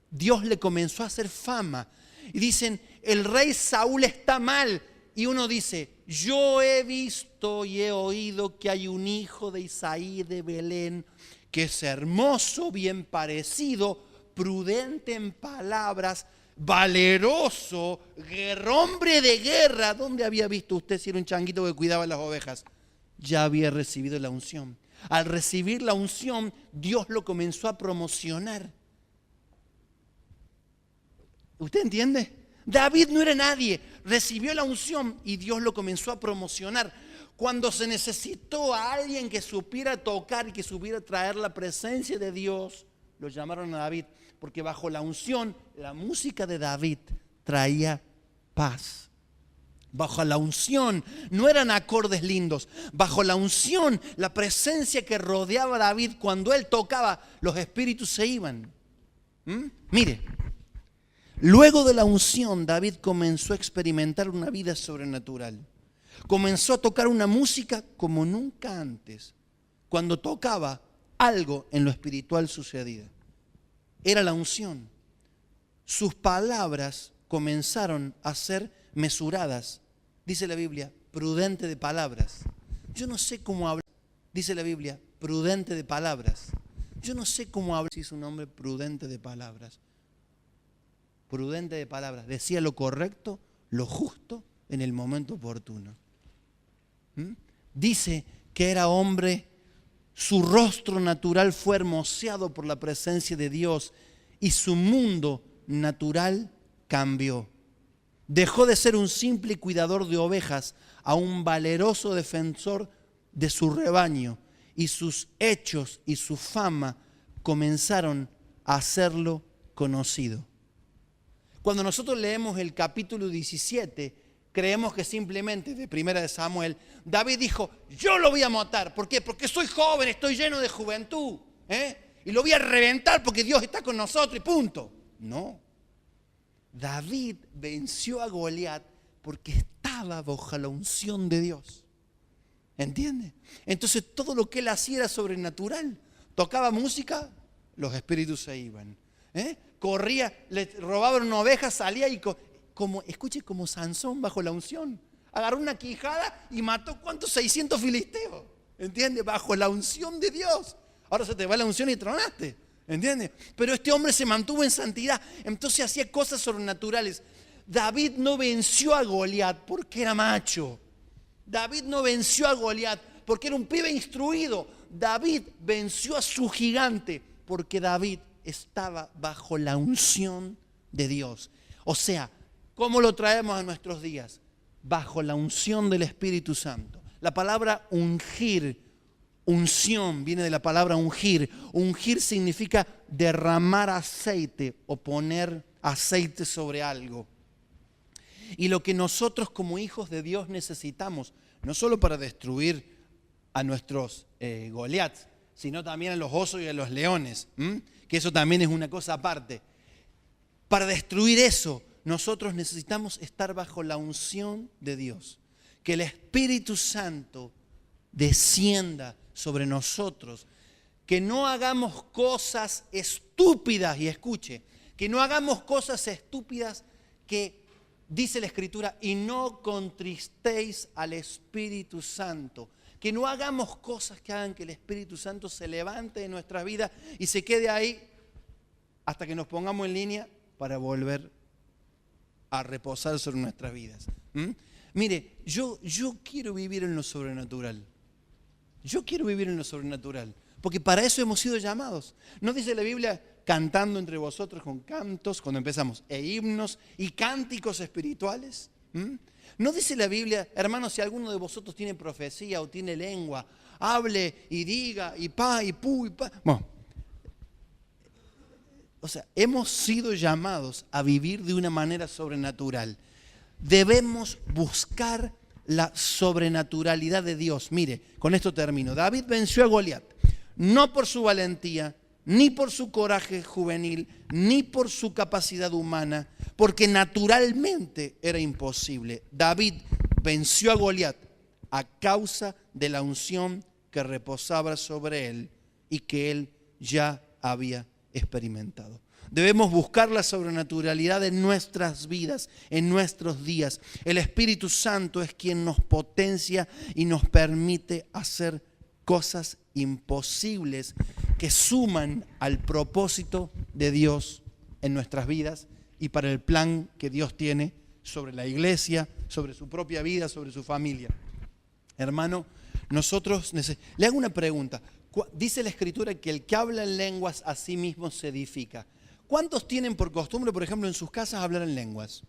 Dios le comenzó a hacer fama. Y dicen, el rey Saúl está mal. Y uno dice, yo he visto y he oído que hay un hijo de Isaí de Belén, que es hermoso, bien parecido, prudente en palabras, valeroso, hombre de guerra. ¿Dónde había visto usted si era un changuito que cuidaba las ovejas? Ya había recibido la unción. Al recibir la unción, Dios lo comenzó a promocionar. ¿Usted entiende? David no era nadie, recibió la unción y Dios lo comenzó a promocionar. Cuando se necesitó a alguien que supiera tocar y que supiera traer la presencia de Dios, lo llamaron a David, porque bajo la unción, la música de David traía paz. Bajo la unción, no eran acordes lindos. Bajo la unción, la presencia que rodeaba a David, cuando él tocaba, los espíritus se iban. Mire, luego de la unción, David comenzó a experimentar una vida sobrenatural. Comenzó a tocar una música como nunca antes. Cuando tocaba, algo en lo espiritual sucedía. Era la unción. Sus palabras comenzaron a ser mesuradas. Dice la Biblia, prudente de palabras. Yo no sé cómo habla. Dice la Biblia, prudente de palabras. Yo no sé cómo habla. Si es un hombre prudente de palabras. Prudente de palabras. Decía lo correcto, lo justo en el momento oportuno. Dice que era hombre, su rostro natural fue hermoseado por la presencia de Dios y su mundo natural cambió. Dejó de ser un simple cuidador de ovejas a un valeroso defensor de su rebaño, y sus hechos y su fama comenzaron a hacerlo conocido. Cuando nosotros leemos el capítulo 17, creemos que simplemente de Primera de Samuel, David dijo, yo lo voy a matar. ¿Por qué? Porque soy joven, estoy lleno de juventud, y lo voy a reventar porque Dios está con nosotros y punto. No. David venció a Goliat porque estaba bajo la unción de Dios. ¿Entiende? Entonces todo lo que él hacía era sobrenatural. Tocaba música, los espíritus se iban. Corría, le robaban una oveja, salía y escuche, como Sansón bajo la unción. Agarró una quijada y mató, ¿cuántos? 600 filisteos. ¿Entiende? Bajo la unción de Dios. Ahora se te va la unción y tronaste. ¿Entiendes? Pero este hombre se mantuvo en santidad, entonces hacía cosas sobrenaturales. David no venció a Goliat porque era macho. David no venció a Goliat porque era un pibe instruido. David venció a su gigante porque David estaba bajo la unción de Dios. O sea, ¿cómo lo traemos a nuestros días? Bajo la unción del Espíritu Santo. La palabra ungir, unción, viene de la palabra ungir. Ungir significa derramar aceite o poner aceite sobre algo. Y lo que nosotros como hijos de Dios necesitamos, no solo para destruir a nuestros Goliaths, sino también a los osos y a los leones, que eso también es una cosa aparte. Para destruir eso, nosotros necesitamos estar bajo la unción de Dios. Que el Espíritu Santo descienda sobre nosotros, que no hagamos cosas estúpidas, y escuche, que no hagamos cosas estúpidas que dice la Escritura, y no contristéis al Espíritu Santo, que no hagamos cosas que hagan que el Espíritu Santo se levante de nuestras vidas y se quede ahí hasta que nos pongamos en línea para volver a reposar sobre nuestras vidas. Mire, yo quiero vivir en lo sobrenatural. Yo quiero vivir en lo sobrenatural, porque para eso hemos sido llamados. ¿No dice la Biblia, cantando entre vosotros con cantos, cuando empezamos, e himnos y cánticos espirituales? ¿No dice la Biblia, hermanos, si alguno de vosotros tiene profecía o tiene lengua, hable y diga, y pa, y pu, y pa? Bueno, o sea, hemos sido llamados a vivir de una manera sobrenatural. Debemos buscar la sobrenaturalidad de Dios. Mire, con esto termino. David venció a Goliat. no por su valentía, ni por su coraje juvenil, ni por su capacidad humana, porque naturalmente era imposible. David venció a Goliat a causa de la unción que reposaba sobre él y que él ya había experimentado. Debemos buscar la sobrenaturalidad en nuestras vidas, en nuestros días. El Espíritu Santo es quien nos potencia y nos permite hacer cosas imposibles que suman al propósito de Dios en nuestras vidas y para el plan que Dios tiene sobre la iglesia, sobre su propia vida, sobre su familia. Hermano, le hago una pregunta. Dice la Escritura que el que habla en lenguas a sí mismo se edifica. ¿Cuántos tienen por costumbre, por ejemplo, en sus casas hablar en lenguas?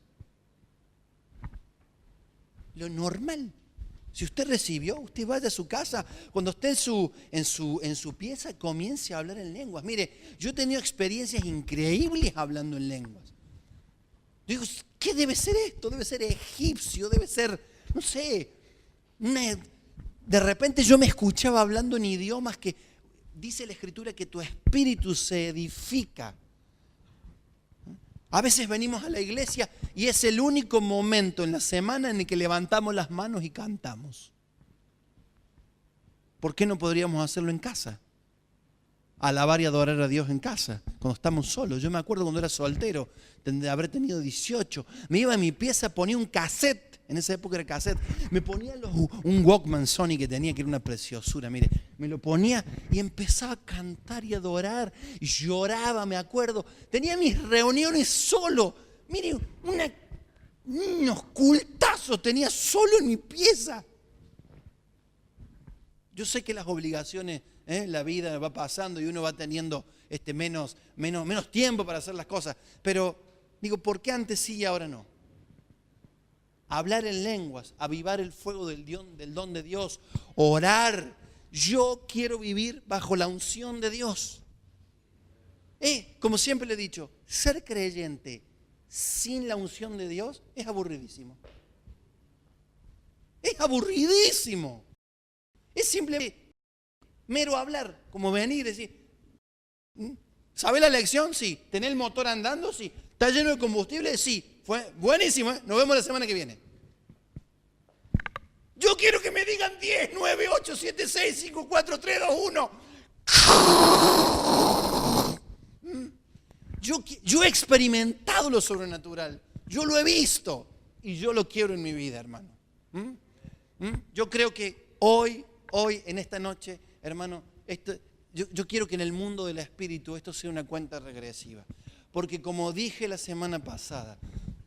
Lo normal. Si usted recibió, usted vaya a su casa, cuando esté en su pieza, comience a hablar en lenguas. Mire, yo he tenido experiencias increíbles hablando en lenguas. Digo, ¿qué debe ser esto? Debe ser egipcio, debe ser, no sé, de repente yo me escuchaba hablando en idiomas que dice la Escritura que tu espíritu se edifica. A veces venimos a la iglesia y es el único momento en la semana en el que levantamos las manos y cantamos. ¿Por qué no podríamos hacerlo en casa? Alabar y adorar a Dios en casa, cuando estamos solos. Yo me acuerdo cuando era soltero, de haber tenido 18. Me iba a mi pieza, ponía un cassette. En esa época era cassette. Me ponía un Walkman Sony que tenía, que era una preciosura. Mire, me lo ponía y empezaba a cantar y adorar. Y lloraba, me acuerdo. Tenía mis reuniones solo. Mire, unos cultazos tenía solo en mi pieza. Yo sé que las obligaciones, la vida va pasando y uno va teniendo menos tiempo para hacer las cosas. Pero digo, ¿por qué antes sí y ahora no? Hablar en lenguas, avivar el fuego del don de Dios, orar. Yo quiero vivir bajo la unción de Dios. Como siempre le he dicho, ser creyente sin la unción de Dios es aburridísimo. Es aburridísimo. Es simplemente mero hablar, como venir y decir, ¿sabe la lección? Sí. ¿Tenés el motor andando? Sí. ¿Está lleno de combustible? Sí. Fue buenísimo, ¿eh? Nos vemos la semana que viene. Yo quiero que me digan 10, 9, 8, 7, 6, 5, 4, 3, 2, 1. Yo he experimentado lo sobrenatural. Yo lo he visto. Y yo lo quiero en mi vida, hermano. Yo creo que hoy, en esta noche, hermano, yo quiero que en el mundo del espíritu esto sea una cuenta regresiva. Porque como dije la semana pasada,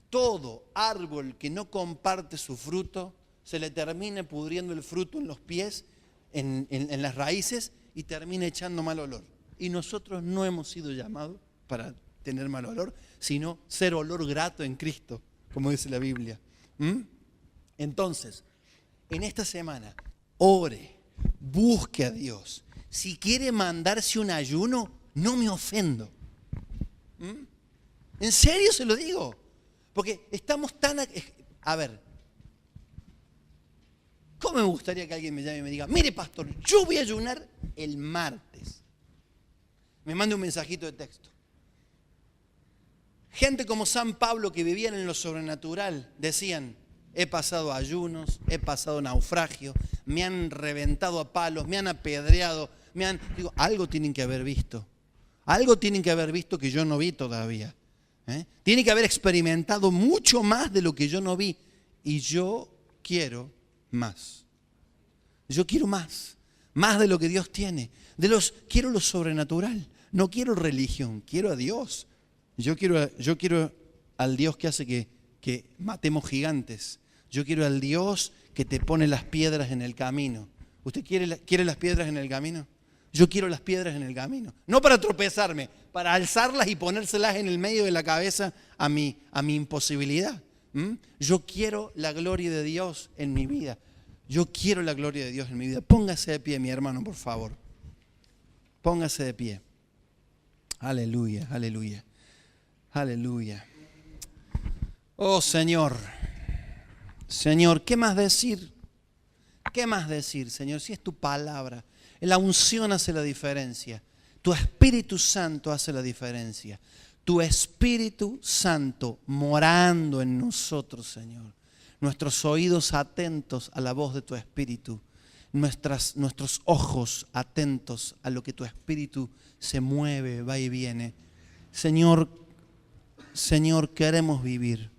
todo árbol que no comparte su fruto, se le termina pudriendo el fruto en los pies, en las raíces, y termina echando mal olor. Y nosotros no hemos sido llamados para tener mal olor, sino ser olor grato en Cristo, como dice la Biblia. Entonces, en esta semana, ore, busque a Dios. Si quiere mandarse un ayuno, no me ofendo. ¿En serio se lo digo? Porque estamos tan... A ver, ¿cómo me gustaría que alguien me llame y me diga, mire pastor, yo voy a ayunar el martes? Me mande un mensajito de texto. Gente como San Pablo, que vivían en lo sobrenatural, decían, he pasado ayunos, he pasado naufragio, me han reventado a palos, me han apedreado, Digo, algo tienen que haber visto. Algo tienen que haber visto que yo no vi todavía. Tienen que haber experimentado mucho más de lo que yo no vi. Y yo quiero más. Yo quiero más. Más de lo que Dios tiene. Quiero lo sobrenatural. No quiero religión, quiero a Dios. Yo quiero al Dios que hace que matemos gigantes. Yo quiero al Dios que te pone las piedras en el camino. ¿Usted quiere las piedras en el camino? Yo quiero las piedras en el camino. No para tropezarme, para alzarlas y ponérselas en el medio de la cabeza a mi imposibilidad. Yo quiero la gloria de Dios en mi vida. Yo quiero la gloria de Dios en mi vida. Póngase de pie, mi hermano, por favor. Póngase de pie. Aleluya, aleluya, aleluya. Oh Señor, Señor, ¿qué más decir? ¿Qué más decir, Señor? Si es tu palabra. La unción hace la diferencia. Tu Espíritu Santo hace la diferencia. Tu Espíritu Santo morando en nosotros, Señor. Nuestros oídos atentos a la voz de tu Espíritu. Nuestros ojos atentos a lo que tu Espíritu se mueve, va y viene. Señor, queremos vivir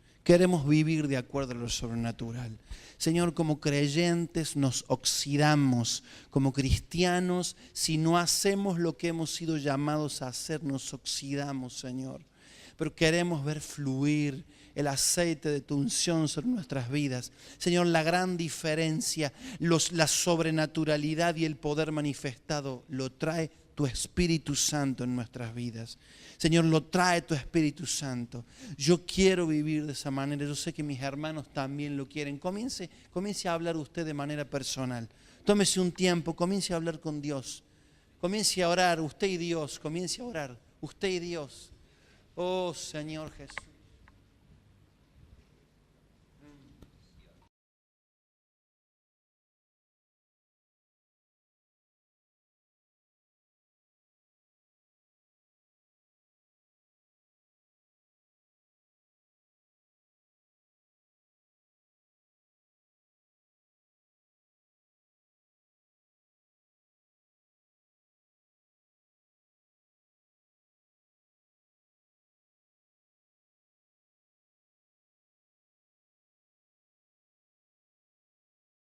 de acuerdo a lo sobrenatural. Señor, como creyentes nos oxidamos, como cristianos, si no hacemos lo que hemos sido llamados a hacer, nos oxidamos, Señor. Pero queremos ver fluir el aceite de tu unción sobre nuestras vidas. Señor, la gran diferencia, la sobrenaturalidad y el poder manifestado lo trae tu Espíritu Santo en nuestras vidas. Señor, lo trae tu Espíritu Santo. Yo quiero vivir de esa manera. Yo sé que mis hermanos también lo quieren. Comience a hablar usted de manera personal. Tómese un tiempo, comience a hablar con Dios. Comience a orar, usted y Dios. Comience a orar, usted y Dios. Oh Señor Jesús.